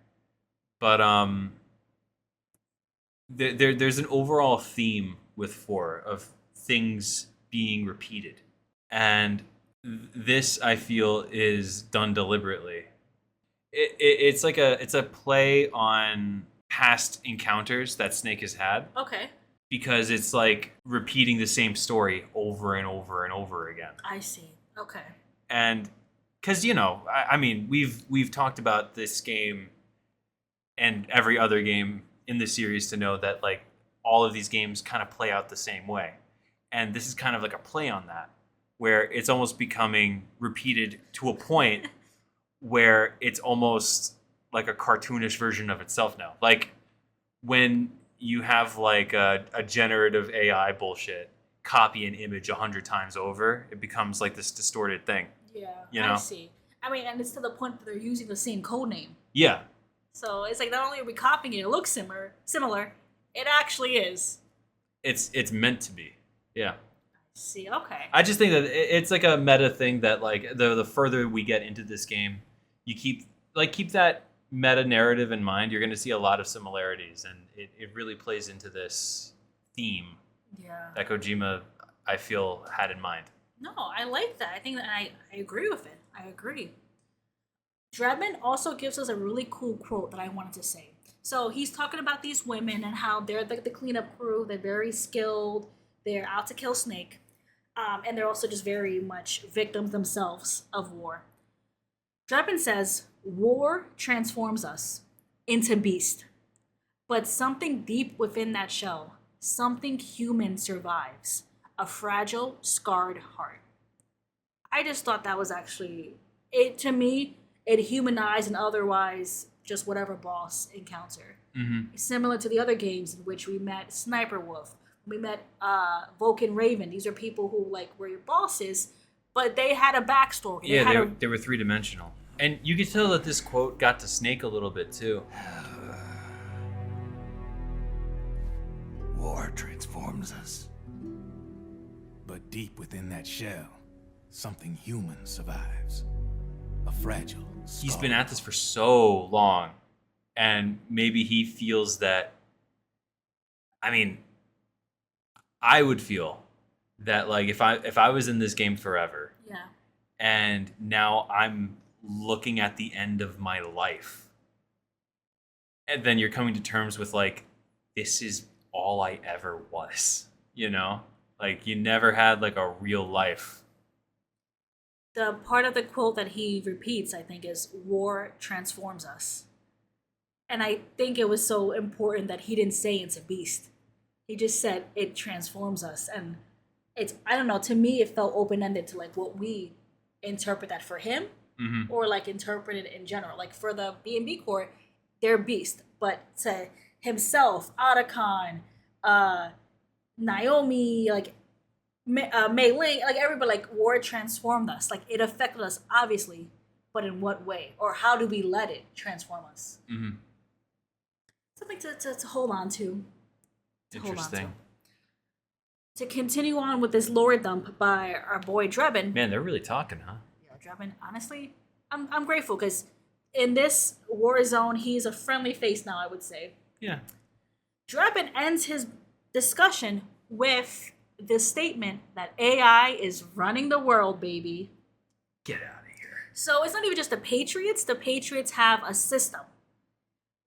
but there's an overall theme with 4 of things being repeated, and this I feel is done deliberately. It's like it's a play on past encounters that Snake has had, Okay, because it's like repeating the same story over and over and over again. I see. Okay. And because we've talked about this game and every other game in the series to know that like all of these games kind of play out the same way, and this is kind of like a play on that, where it's almost becoming repeated to a point where it's almost like a cartoonish version of itself now. Like when you have like a generative AI bullshit copy an image 100 times over, it becomes like this distorted thing. Yeah, I see. And it's to the point that they're using the same code name. Yeah. So it's like not only are we copying it, it looks similar, it actually is. It's meant to be. Yeah. See, okay. I just think that it's like a meta thing that like the further we get into this game, you keep that meta narrative in mind. You're going to see a lot of similarities, and it really plays into this theme Yeah. that Kojima, I feel, had in mind. No, I like that. I think that I agree with it. I agree. Dredman also gives us a really cool quote that I wanted to say. So he's talking about these women and how they're the cleanup crew. They're very skilled. They're out to kill Snake. And they're also just very much victims themselves of war. Dredman says, war transforms us into beast. But something deep within that shell, something human survives. A fragile, scarred heart. I just thought that was actually, to me, it humanized an otherwise just whatever boss encounter. Mm-hmm. Similar to the other games in which we met Sniper Wolf, we met Vulcan Raven. These are people who like were your bosses, but they had a backstory. Yeah, they were 3-dimensional. And you could tell that this quote got to Snake a little bit too. War transforms us. But deep within that shell, something human survives. A fragile He's scar. been at this for so long, and maybe he feels that. I would feel that like if I was in this game forever, Yeah. and now I'm looking at the end of my life, and then you're coming to terms with like, this is all I ever was, like you never had like a real life. The part of the quote that he repeats, I think, is war transforms us. And I think it was so important that he didn't say it's a beast. He just said it transforms us. And it's, I don't know, to me it felt open-ended to like what we interpret that for him, Mm-hmm. or like interpret it in general. Like for the B&B Corps, they're beast. But to himself, Otacon, Naomi, like Mei Ling, like everybody, like war transformed us. Like it affected us, obviously, but in what way? Or how do we let it transform us? Mm-hmm. Something to hold on to. Interesting. To continue on with this lore dump by our boy Drebin. Man, they're really talking, huh? Yeah, Drebin, honestly, I'm grateful because in this war zone, he's a friendly face now, I would say. Yeah. Drebin ends his discussion with the statement that AI is running the world, baby. Get out of here. So it's not even just the Patriots. The Patriots have a system.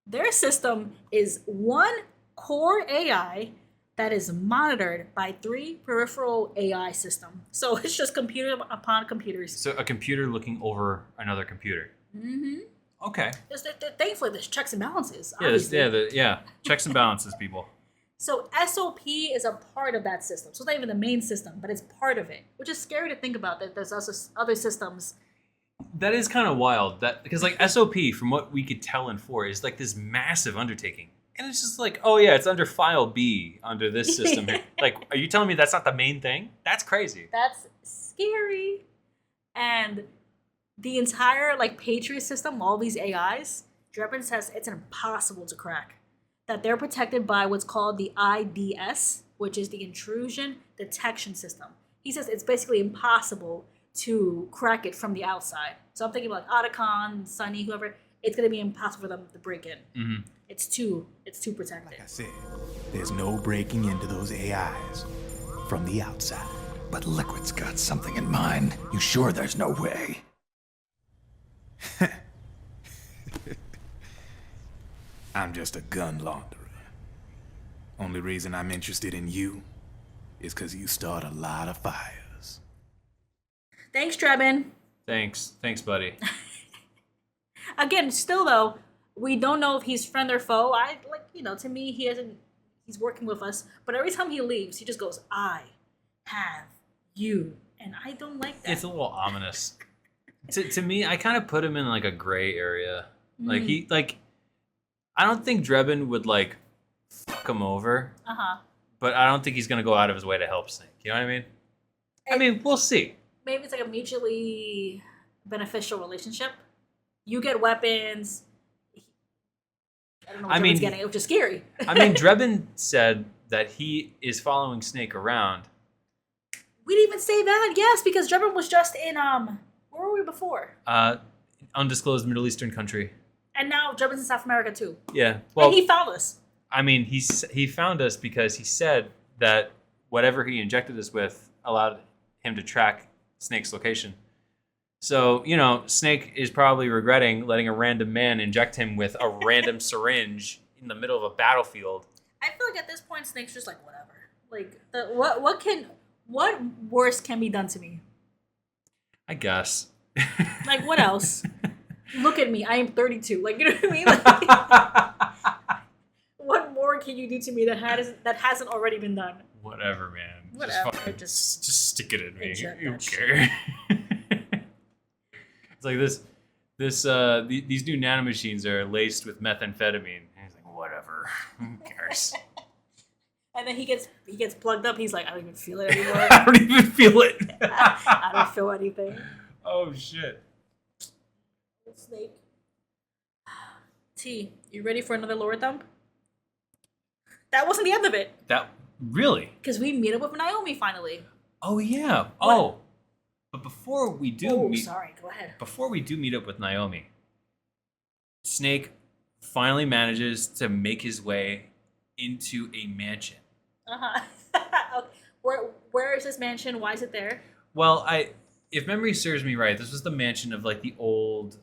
Their system is one core AI that is monitored by 3 peripheral AI systems. So it's just computer upon computers. So a computer looking over another computer. Mm-hmm. Okay. Thankfully, there's checks and balances. Yeah, Obviously. checks and balances, people. So SOP is a part of that system. So it's not even the main system, but it's part of it, which is scary to think about. That there's also other systems. That is kind of wild. That because like SOP, from what we could tell in 4, is like this massive undertaking, and it's just like, oh yeah, it's under file B under this system here. Like, are you telling me that's not the main thing? That's crazy. That's scary. And the entire like Patriot system, all these AIs, Drebin says it's impossible to crack. That they're protected by what's called the IDS, which is the intrusion detection system. He says it's basically impossible to crack it from the outside. So I'm thinking like Otacon, Sunny, whoever, it's gonna be impossible for them to break in. Mm-hmm. It's too protected. Like I said, there's no breaking into those AIs from the outside. But Liquid's got something in mind. You sure there's no way? I'm just a gun launderer. Only reason I'm interested in you is because you start a lot of fires. Thanks, Drebin. Thanks, buddy. Again, still though, we don't know if he's friend or foe. To me, he's working with us. But every time he leaves, he just goes, I have you. And I don't like that. It's a little ominous. To me, I kind of put him in like a gray area. Like I don't think Drebin would like fuck him over. But I don't think he's gonna go out of his way to help Snake. You know what I mean? I mean, we'll see. Maybe it's like a mutually beneficial relationship. You get weapons. I don't know what Drebin's getting, which is scary. I mean, Drebin said that he is following Snake around. We didn't even say that, yes, because Drebin was just in where were we before? Undisclosed Middle Eastern country. And now Drebin's in South America too. Yeah. Well, and he found us. I mean, he found us because he said that whatever he injected us with allowed him to track Snake's location. So, Snake is probably regretting letting a random man inject him with a random syringe in the middle of a battlefield. I feel like at this point, Snake's just like, whatever. Like, what worse can be done to me? I guess. Like, what else? Look at me. I am 32. Like, you know what I mean? Like, what more can you do to me that hasn't already been done? Whatever, man. Whatever. Just stick it in me. Inject You that care. It's like these new nanomachines are laced with methamphetamine. And he's like, whatever. Who cares? And then he gets plugged up. He's like, I don't even feel it anymore. I don't even feel it. I don't feel anything. Oh shit. Snake. T, you ready for another lower thumb? That wasn't the end of it. That really? Because we meet up with Naomi finally. Oh yeah. What? Oh. But before we do sorry, go ahead. Before we do meet up with Naomi, Snake finally manages to make his way into a mansion. Where is this mansion? Why is it there? Well, if memory serves me right, this was the mansion of like the old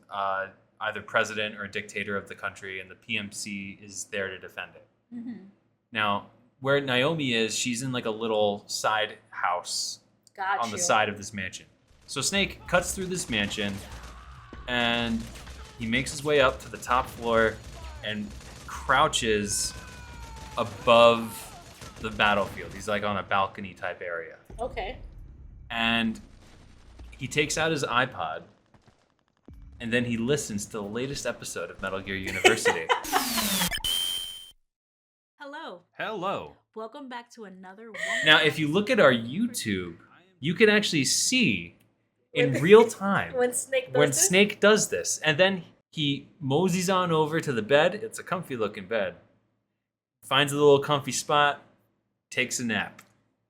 either president or dictator of the country, and the PMC is there to defend it. Mm-hmm. Now, where Naomi is, she's in like a little side house on the side of this mansion. So Snake cuts through this mansion, and he makes his way up to the top floor and crouches above the battlefield. He's like on a balcony type area. Okay. And he takes out his iPod, and then he listens to the latest episode of Metal Gear University. Hello. Welcome back to another one. Now, if you look at our YouTube, you can actually see in real time when Snake does this. And then he moseys on over to the bed. It's a comfy looking bed. Finds a little comfy spot, takes a nap.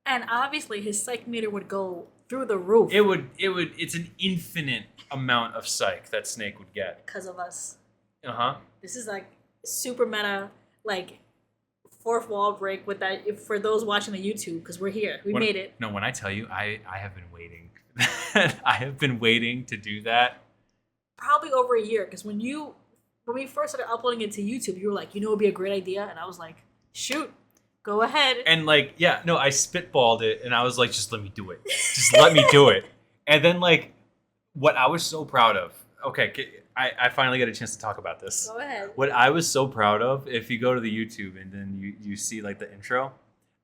And obviously his psych meter would go through the roof It's an infinite amount of psych that Snake would get. because of us. Uh-huh. This is like super meta, like fourth wall break with that. If, for those watching the YouTube, because we're here, we made it. No, when I tell you, I have been waiting. I have been waiting to do that. Probably over a year, because when we first started uploading it to YouTube, you were like, you know, it'd be a great idea, and I was like, shoot, go ahead. And like, yeah, no, I spitballed it, and I was like, just let me do it. Just let me do it. And then like, what I was so proud of. Okay, I finally get a chance to talk about this. Go ahead. What I was so proud of, if you go to the YouTube and then you see like the intro,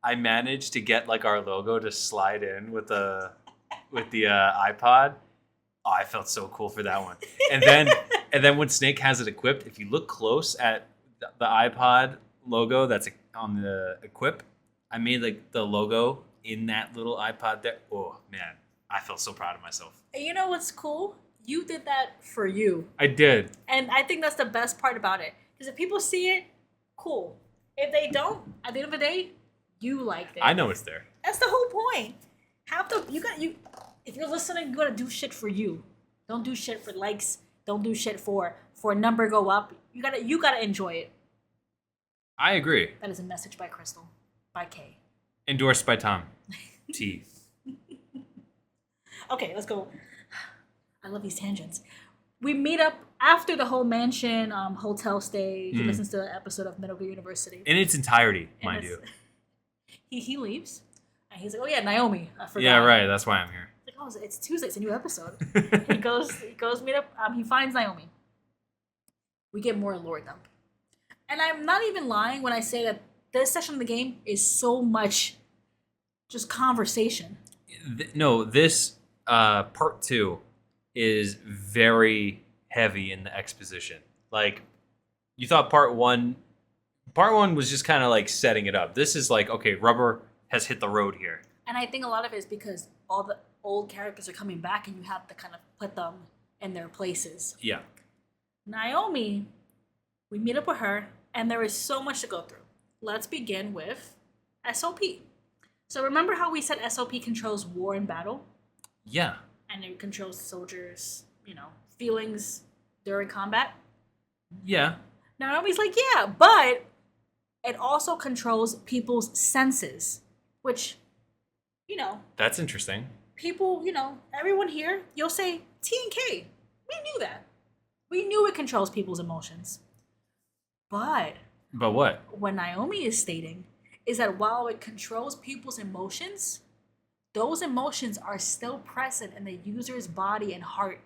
I managed to get like our logo to slide in with the iPod. Oh, I felt so cool for that one. And then when Snake has it equipped, if you look close at the iPod logo that's on the equip, I made like the logo in that little iPod there. Oh man, I felt so proud of myself. And you know what's cool? You did that for you. I did. And I think that's the best part about it. Because if people see it, cool. If they don't, at the end of the day, you liked it. I know it's there. That's the whole point. If you're listening, you gotta do shit for you. Don't do shit for likes. Don't do shit for a number go up. You gotta enjoy it. I agree. That is a message by Crystal, by Kay. Endorsed by Tom T. Okay, let's go. I love these tangents. We meet up after the whole mansion hotel stay. He listens to an episode of Metal Gear University. In its entirety, And mind you. He leaves. And he's like, oh yeah, Naomi. I forgot. Yeah, right. That's why I'm here. Like, oh, it's Tuesday. It's a new episode. he goes meet up. He finds Naomi. We get more lore dump. And I'm not even lying when I say that this section of the game is so much just conversation. No, this part 2 is very heavy in the exposition. Like, you thought part one was just kind of like setting it up. This is like, okay, rubber has hit the road here. And I think a lot of it is because all the old characters are coming back and you have to kind of put them in their places. Yeah. Naomi, we meet up with her, and there is so much to go through. Let's begin with SOP. So remember how we said SOP controls war and battle? Yeah. And it controls soldiers, feelings during combat? Yeah. Naomi's like, yeah, but it also controls people's senses, which, That's interesting. people, everyone here, you'll say T and K. We knew that. We knew it controls people's emotions. But But what? what Naomi is stating is that while it controls people's emotions, those emotions are still present in the user's body and heart.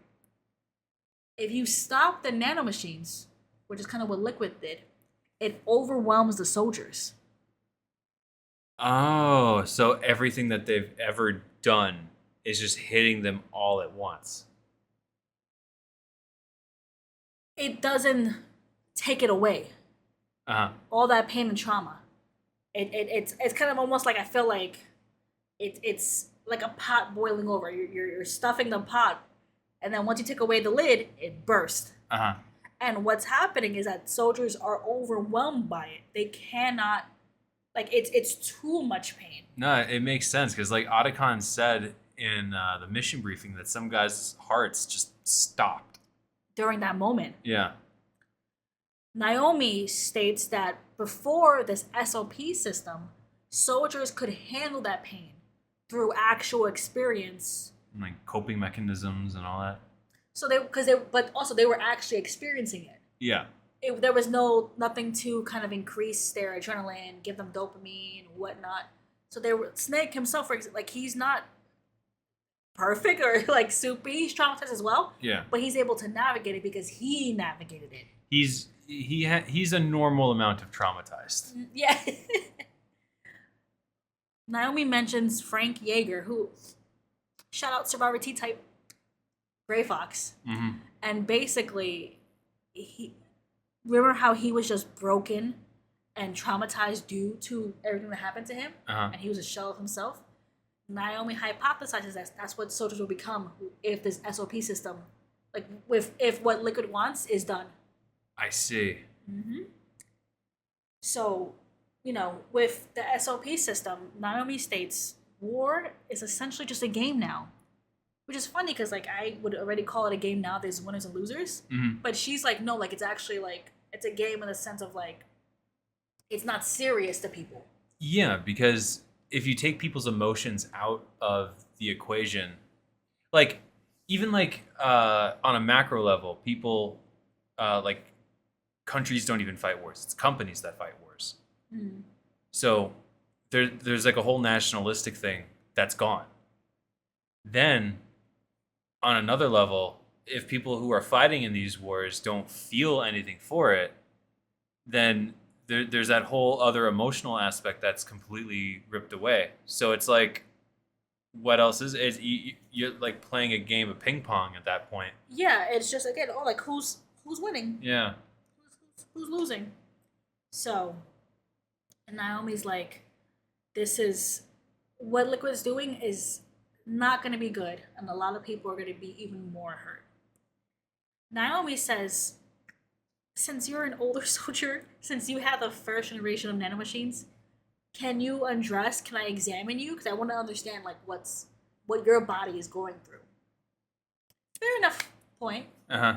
If you stop the nanomachines, which is kind of what Liquid did, it overwhelms the soldiers. Oh, so everything that they've ever done is just hitting them all at once. It doesn't take it away. Uh-huh. All that pain and trauma. It's kind of almost like I feel like it's like a pot boiling over. You're stuffing the pot, and then once you take away the lid, it bursts. Uh-huh. And what's happening is that soldiers are overwhelmed by it. They cannot, it's too much pain. No, it makes sense because like Otacon said in the mission briefing that some guys' hearts just stopped. During that moment. Yeah. Naomi states that before this SOP system, soldiers could handle that pain through actual experience. Like coping mechanisms and all that. So but also they were actually experiencing it. Yeah. There was nothing to kind of increase their adrenaline, give them dopamine, whatnot. So Snake himself, for example, like he's not perfect or like super. He's traumatized as well. Yeah. But he's able to navigate it because he navigated it. He's a normal amount of traumatized. Yeah. Naomi mentions Frank Yeager, who, shout out Survivor T-Type, Gray Fox. Mm-hmm. And basically, remember how he was just broken and traumatized due to everything that happened to him? Uh-huh. And he was a shell of himself? Naomi hypothesizes that that's what soldiers will become if this SOP system, if what Liquid wants is done. I see. Mm-hmm. So, with the SOP system, Naomi states war is essentially just a game now, which is funny because like I would already call it a game now. There's winners and losers, but she's like, no, like it's actually like it's a game in the sense of like it's not serious to people. Yeah, because if you take people's emotions out of the equation, like even like on a macro level, people like countries don't even fight wars. It's companies that fight wars. So there's like a whole nationalistic thing that's gone. Then on another level, if people who are fighting in these wars don't feel anything for it, then there's that whole other emotional aspect that's completely ripped away. So it's like, what else is it? You're like playing a game of ping pong at that point. Yeah, it's just again, oh, like who's winning, Yeah. who's losing. So, and Naomi's like, this is what Liquid's doing is not going to be good, and a lot of people are going to be even more hurt. Naomi says, since you're an older soldier, since you have the first generation of nanomachines, can you undress? Can I examine you? Because I want to understand like what your body is going through. Fair enough point. Uh-huh.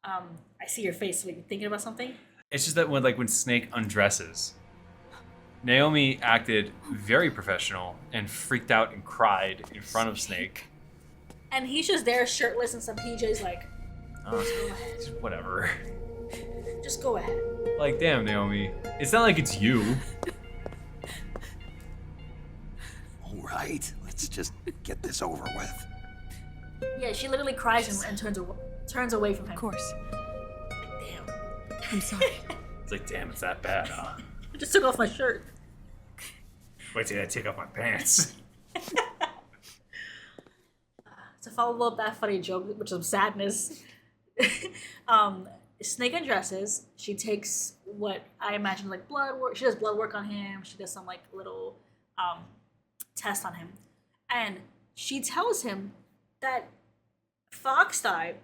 I see your face. Wait, you thinking about something? It's just that when Snake undresses, Naomi acted very professional and freaked out and cried in front of Snake. And he's just there shirtless and some PJs like, Whatever. just go ahead. Like, damn, Naomi. It's not like it's you. All right, let's just get this over with. Yeah, she literally cries and turns away from him. Of course. Damn. I'm sorry. It's like, damn, it's that bad, huh? I just took off my shirt. Wait till I take off my pants. To follow up that funny joke, which is sadness, Snake undresses. She takes what I imagine like blood work. She does blood work on him. She does some like little test on him, and she tells him that Foxdie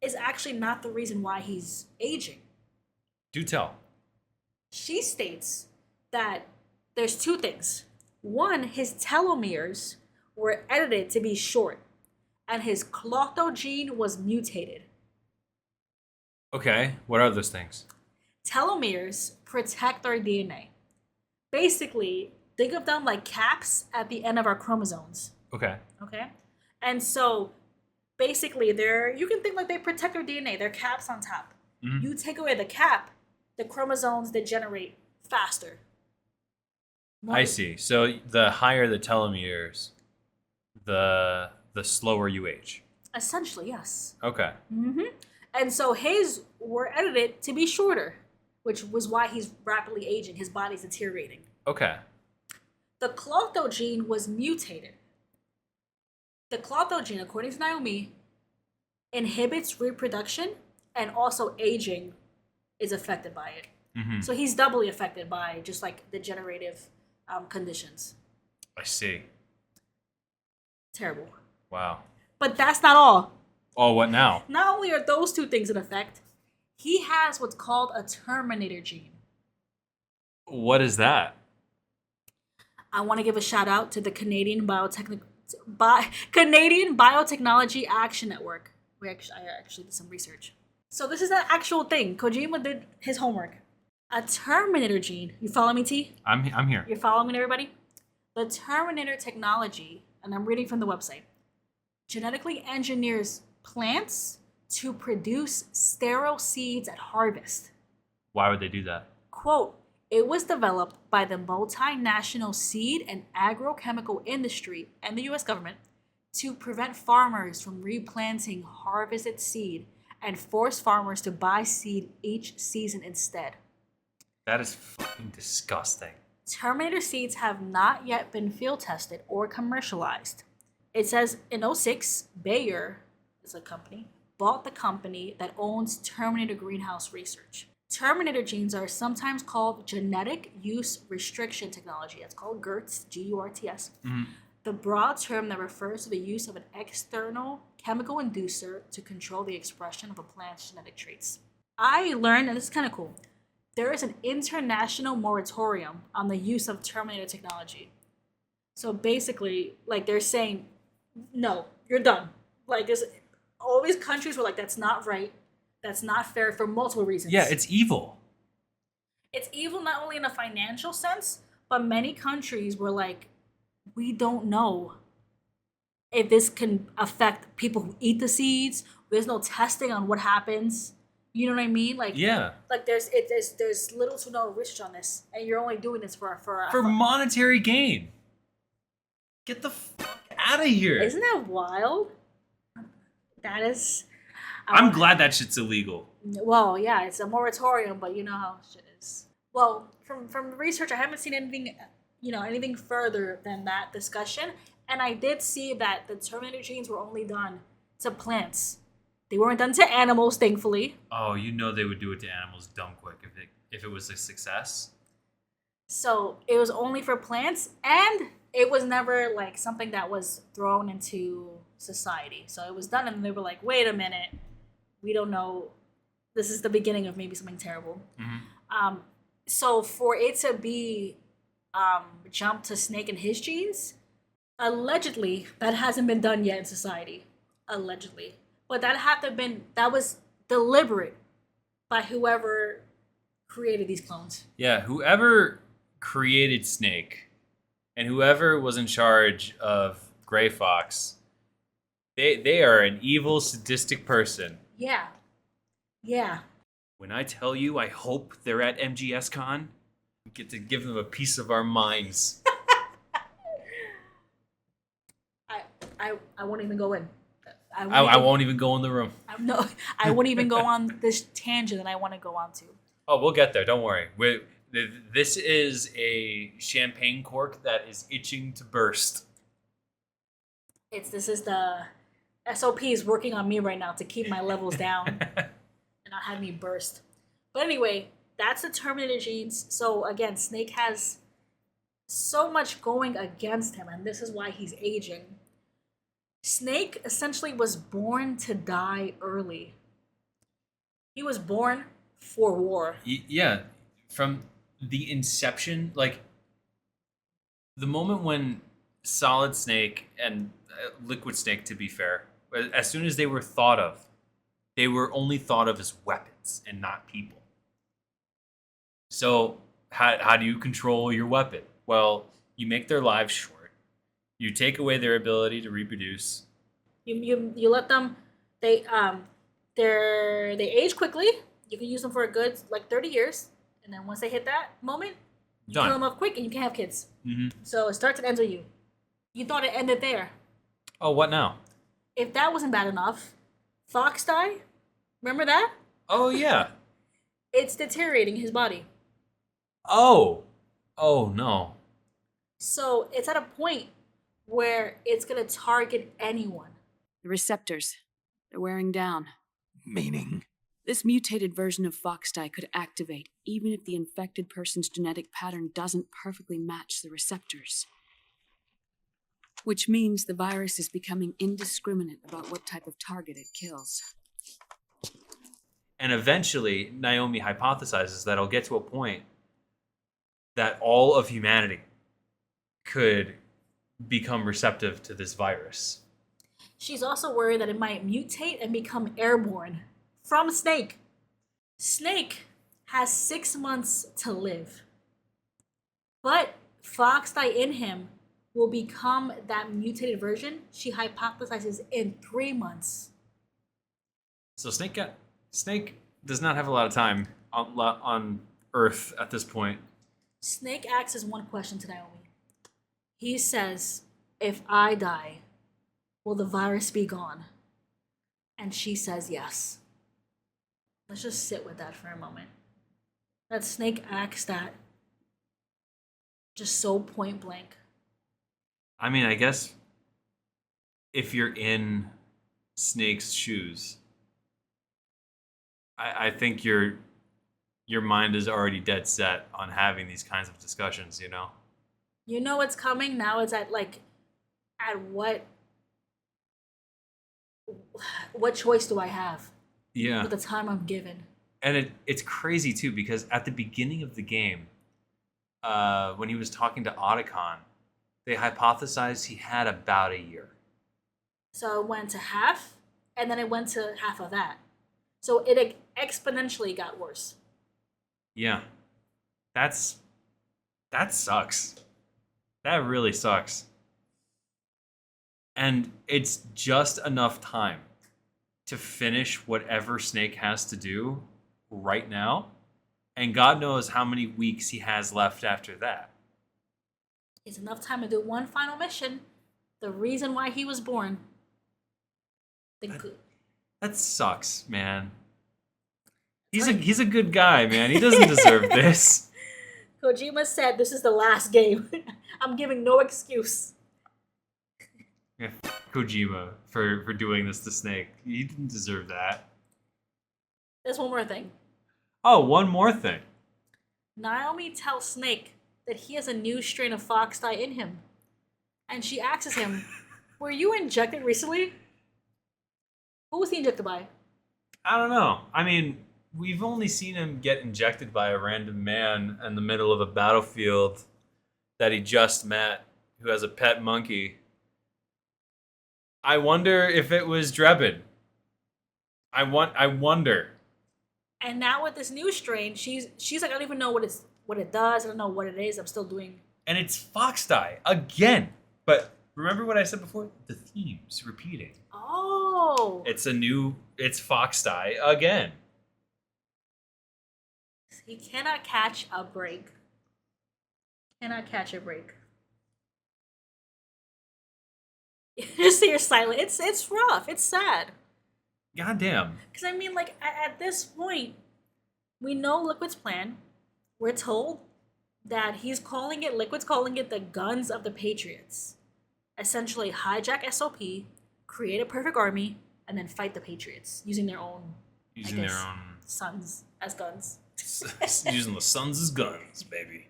is actually not the reason why he's aging. Do tell. She states that there's two things. One, his telomeres were edited to be short, and his Klotho gene was mutated. Okay, what are those things? Telomeres protect our DNA. Basically, think of them like caps at the end of our chromosomes. Okay. Okay? And so basically you can think like they protect our DNA. They're caps on top. Mhm. You take away the cap, the chromosomes degenerate faster. I see. So the higher the telomeres, the slower you age. Essentially, yes. Okay. And so his were edited to be shorter, which was why he's rapidly aging. His body's deteriorating. Okay. The Klotho gene was mutated. The Klotho gene, according to Naomi, inhibits reproduction and also aging is affected by it. So he's doubly affected by just like degenerative conditions. I see. Terrible. Wow. But that's not all. Oh, what now? Not only are those two things in effect, he has what's called a Terminator gene. What is that? I want to give a shout out to the Canadian Biotechnology Action Network. I actually did some research. So this is an actual thing. Kojima did his homework. A Terminator gene. You follow me, T? I'm here. You're following me, everybody? The Terminator technology, and I'm reading from the website, genetically engineers plants to produce sterile seeds at harvest. Why would they do that? Quote, it was developed by the multinational seed and agrochemical industry and the US government to prevent farmers from replanting harvested seed and force farmers to buy seed each season instead. That is fucking disgusting. Terminator seeds have not yet been field tested or commercialized. It says in 2006, Bayer is a company, bought the company that owns Terminator Greenhouse Research. Terminator genes are sometimes called genetic use restriction technology. It's called GURTS, G-U-R-T-S. The broad term that refers to the use of an external chemical inducer to control the expression of a plant's genetic traits. I learned, and this is kind of cool, there is an international moratorium on the use of Terminator technology. So basically, like they're saying, no, you're done. Like there's all these countries were like, that's not right, that's not fair for multiple reasons. Yeah, it's evil. It's evil not only in a financial sense, but many countries were like, we don't know if this can affect people who eat the seeds. There's no testing on what happens. You know what I mean? Like Yeah. like there's little to no research on this, and you're only doing this for For monetary gain. Get the fuck out of here. Isn't that wild? That is. I'm glad that shit's illegal. Well, yeah, it's a moratorium, but you know how shit is. Well, from the research, I haven't seen anything, anything further than that discussion. And I did see that the Terminator genes were only done to plants. They weren't done to animals, thankfully. Oh, you know they would do it to animals dumb quick if it was a success. So it was only for plants, and it was never like something that was thrown into society. So it was done, and they were like, "Wait a minute, we don't know. This is the beginning of maybe something terrible." Mm-hmm. So for it to be jumped to Snake and his genes, allegedly that hasn't been done yet in society. Allegedly, but that was deliberate by whoever created these clones. Yeah, whoever created Snake and whoever was in charge of Gray Fox, they are an evil, sadistic person. Yeah. Yeah. When I tell you I hope they're at MGS Con, we get to give them a piece of our minds. I won't even go in. I won't even go in the room. No, I won't even go on this tangent that I want to go on to. Oh, we'll get there. Don't worry. This is a champagne cork that is itching to burst. This is the SOP is working on me right now to keep my levels down and not have me burst. But anyway, that's the Terminator genes. So again, Snake has so much going against him, and this is why he's aging. Snake essentially was born to die early. He was born for war. Yeah, from the inception, like the moment when Solid Snake and Liquid Snake, to be fair, as soon as they were thought of, they were only thought of as weapons and not people. So how do you control your weapon? Well, you make their lives short. You take away their ability to reproduce. You let them they age quickly. You can use them for a good 30 years, and then once they hit that moment, you Done. kill them off quick, and you can have kids. Mm-hmm. So it starts and ends with you. You thought it ended there. Oh, what now? If that wasn't bad enough, Fox die. Remember that? Oh yeah. It's deteriorating his body. Oh no. So it's at a point where it's gonna target anyone. The receptors. They're wearing down. Meaning? This mutated version of Foxdie could activate even if the infected person's genetic pattern doesn't perfectly match the receptors. Which means the virus is becoming indiscriminate about what type of target it kills. And eventually, Naomi hypothesizes that it'll get to a point that all of humanity could become receptive to this virus. She's also worried that it might mutate and become airborne from Snake. Snake has 6 months to live. But Foxdie in him will become that mutated version, she hypothesizes, in 3 months. So Snake does not have a lot of time on Earth at this point. Snake asks one question to Naomi. He says, if I die, will the virus be gone? And she says yes. Let's just sit with that for a moment. That Snake asks that just so point blank. I mean, I guess if you're in Snake's shoes, I think your mind is already dead set on having these kinds of discussions, you know? You know what's coming? Now it's at what choice do I have Yeah. with the time I'm given? And it's crazy too, because at the beginning of the game, when he was talking to Otacon, they hypothesized he had about a year. So it went to half, and then it went to half of that. So it exponentially got worse. Yeah. That sucks. That really sucks. And it's just enough time to finish whatever Snake has to do right now. And God knows how many weeks he has left after that. It's enough time to do one final mission. The reason why he was born. That sucks, man. He's a good guy, man. He doesn't deserve this. Kojima said this is the last game. I'm giving no excuse. Yeah, Kojima for doing this to Snake. He didn't deserve that. There's one more thing. Oh, one more thing. Naomi tells Snake that he has a new strain of fox dye in him. And she asks him, were you injected recently? Who was he injected by? I don't know. I mean, we've only seen him get injected by a random man in the middle of a battlefield that he just met who has a pet monkey. I wonder if it was Drebin. I wonder. And now with this new strain, she's like, I don't even know what it does. I don't know what it is. I'm still doing. And it's fox dye again. But remember what I said before? The theme's repeating. Oh. It's fox dye again. He cannot catch a break. Cannot catch a break. Just say you're silent. It's rough. It's sad. Goddamn. Because I mean, like at this point, we know Liquid's plan. We're told that Liquid's calling it the guns of the Patriots. Essentially, hijack SOP, create a perfect army, and then fight the Patriots using their own sons as guns. Using the sons as guns, baby.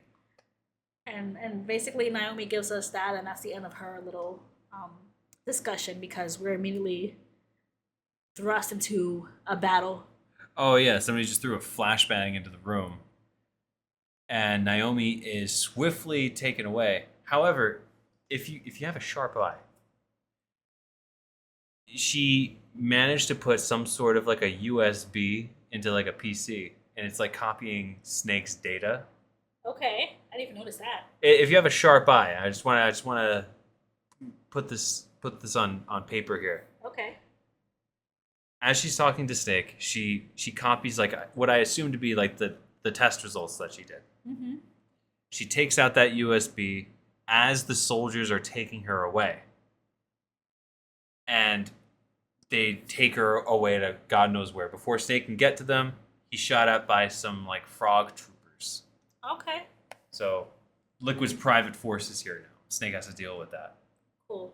And basically Naomi gives us that, and that's the end of her little discussion, because we're immediately thrust into a battle. Oh yeah, somebody just threw a flashbang into the room. And Naomi is swiftly taken away. However, if you have a sharp eye, she managed to put some sort of like a USB into like a PC, and it's like copying Snake's data. Okay, I didn't even notice that. If you have a sharp eye, I just want to put this on paper here. Okay. As she's talking to Snake, she copies like what I assume to be like the test results that she did. Mm-hmm. She takes out that USB as the soldiers are taking her away. And they take her away to God knows where. Before Snake can get to them, he's shot at by some like frog troopers. Okay. So Liquid's private forces here now. Snake has to deal with that. Cool.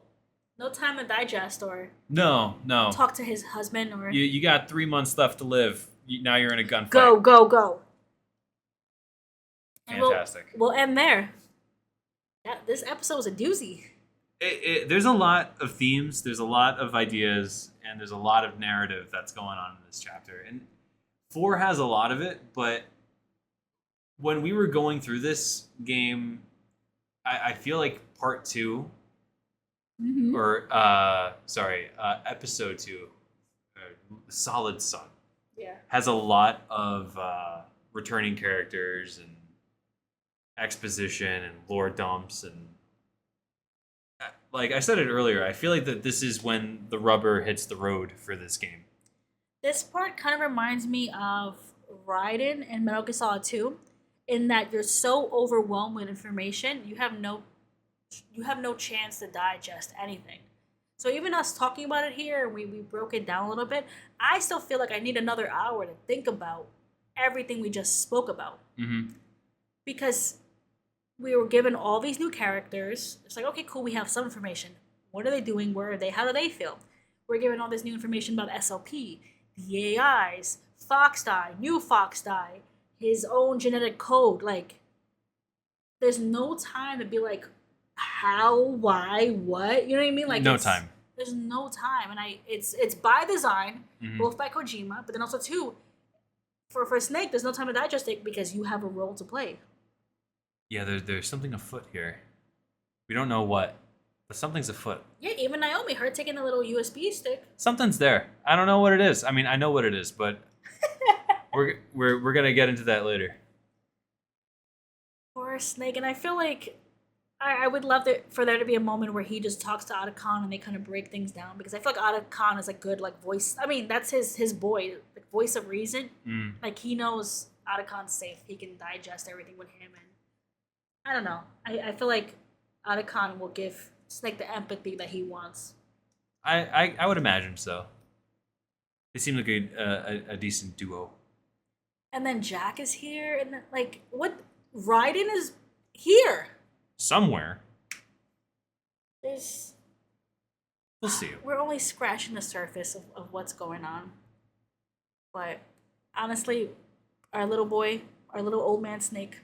No time to digest or No. talk to his husband or You got 3 months left to live. Now you're in a gunfight. go. And Fantastic. We'll end there. This episode was a doozy. There's a lot of themes, there's a lot of ideas, and there's a lot of narrative that's going on in this chapter. And 4 has a lot of it, but when we were going through this game, I feel like part 2, Mm-hmm. or episode 2, Solid Sun, Yeah. has a lot of returning characters and exposition and lore dumps, and like I said it earlier, I feel like that this is when the rubber hits the road for this game. This part kind of reminds me of Raiden and Metal Gear Solid 2, in that you're so overwhelmed with information, you have no chance to digest anything. So even us talking about it here, we broke it down a little bit. I still feel like I need another hour to think about everything we just spoke about. Mm-hmm. Because we were given all these new characters. It's like, okay, cool, we have some information. What are they doing? Where are they? How do they feel? We're given all this new information about SOP, the AIs, Fox Die, new Fox Die, his own genetic code. Like, there's no time to be like, how, why, what? You know what I mean? Like, No time. There's no time, and it's by design, Mhm. both by Kojima, but then also too, for Snake, there's no time to digest it because you have a role to play. Yeah, there's something afoot here. We don't know what, but something's afoot. Yeah, even Naomi, her taking the little USB stick. Something's there. I don't know what it is. I mean, I know what it is, but we're gonna get into that later. Poor Snake, and I feel like I would love for there to be a moment where he just talks to Otacon and they kind of break things down, because I feel like Otacon is a good like voice. I mean, that's his boy, like voice of reason. Like he knows Otacon's safe. He can digest everything with him, and I don't know. I feel like Otacon will give Snake the empathy that he wants. I would imagine so. They seem like a decent duo. And then Jack is here, and then, like, what? Raiden is here. Somewhere. There's. We'll see. We're only scratching the surface of what's going on. But honestly, our little boy, our little old man Snake,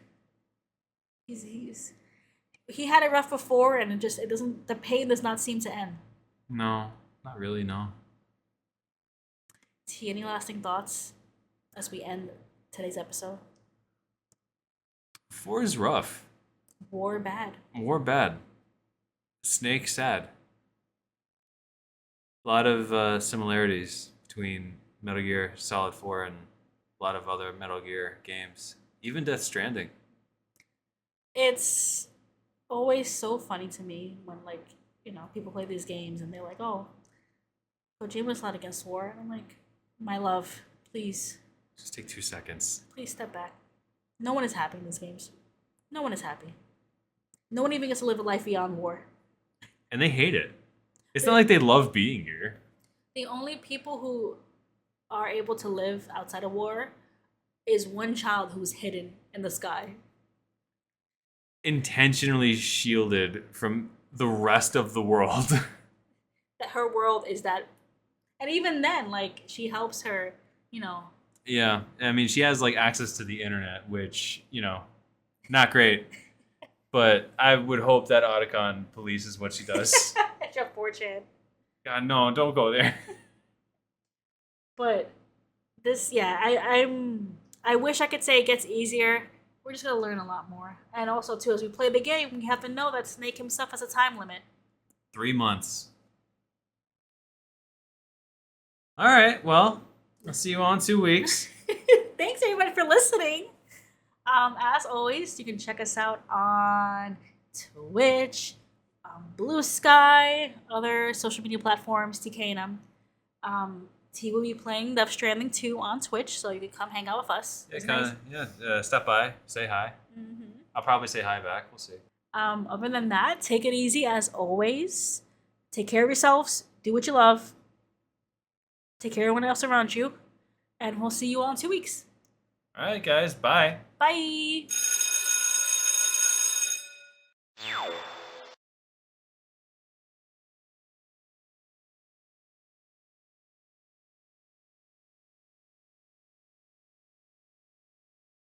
he had it rough before, and the pain does not seem to end. No, not really, no. T, any lasting thoughts as we end today's episode? 4 is rough. War bad. War bad. Snake sad. A lot of similarities between Metal Gear Solid 4 and a lot of other Metal Gear games. Even Death Stranding. It's always so funny to me when, like, people play these games and they're like, oh, Kojima's not against war. And I'm like, my love, please. Just take 2 seconds. Please step back. No one is happy in these games. No one is happy. No one even gets to live a life beyond war. And they hate it. It's not like they love being here. The only people who are able to live outside of war is one child who's hidden in the sky. Intentionally shielded from the rest of the world. That her world is that. And even then, like, she helps her, Yeah, I mean, she has like access to the internet, which, not great. But I would hope that Otacon polices what she does. It's your fortune. God, no, don't go there. But this, yeah, I wish I could say it gets easier. We're just gonna learn a lot more. And also, too, as we play the game, we have to know that Snake himself has a time limit. 3 months. All right, well, I'll see you all in 2 weeks. Thanks, everybody, for listening. As always, you can check us out on Twitch, Blue Sky, other social media platforms, TK&M. T will be playing Death Stranding 2 on Twitch, so you can come hang out with us. Stop by, say hi. Mm-hmm. I'll probably say hi back. We'll see. Other than that, take it easy as always. Take care of yourselves. Do what you love. Take care of everyone else around you. And we'll see you all in 2 weeks. All right, guys. Bye. Bye.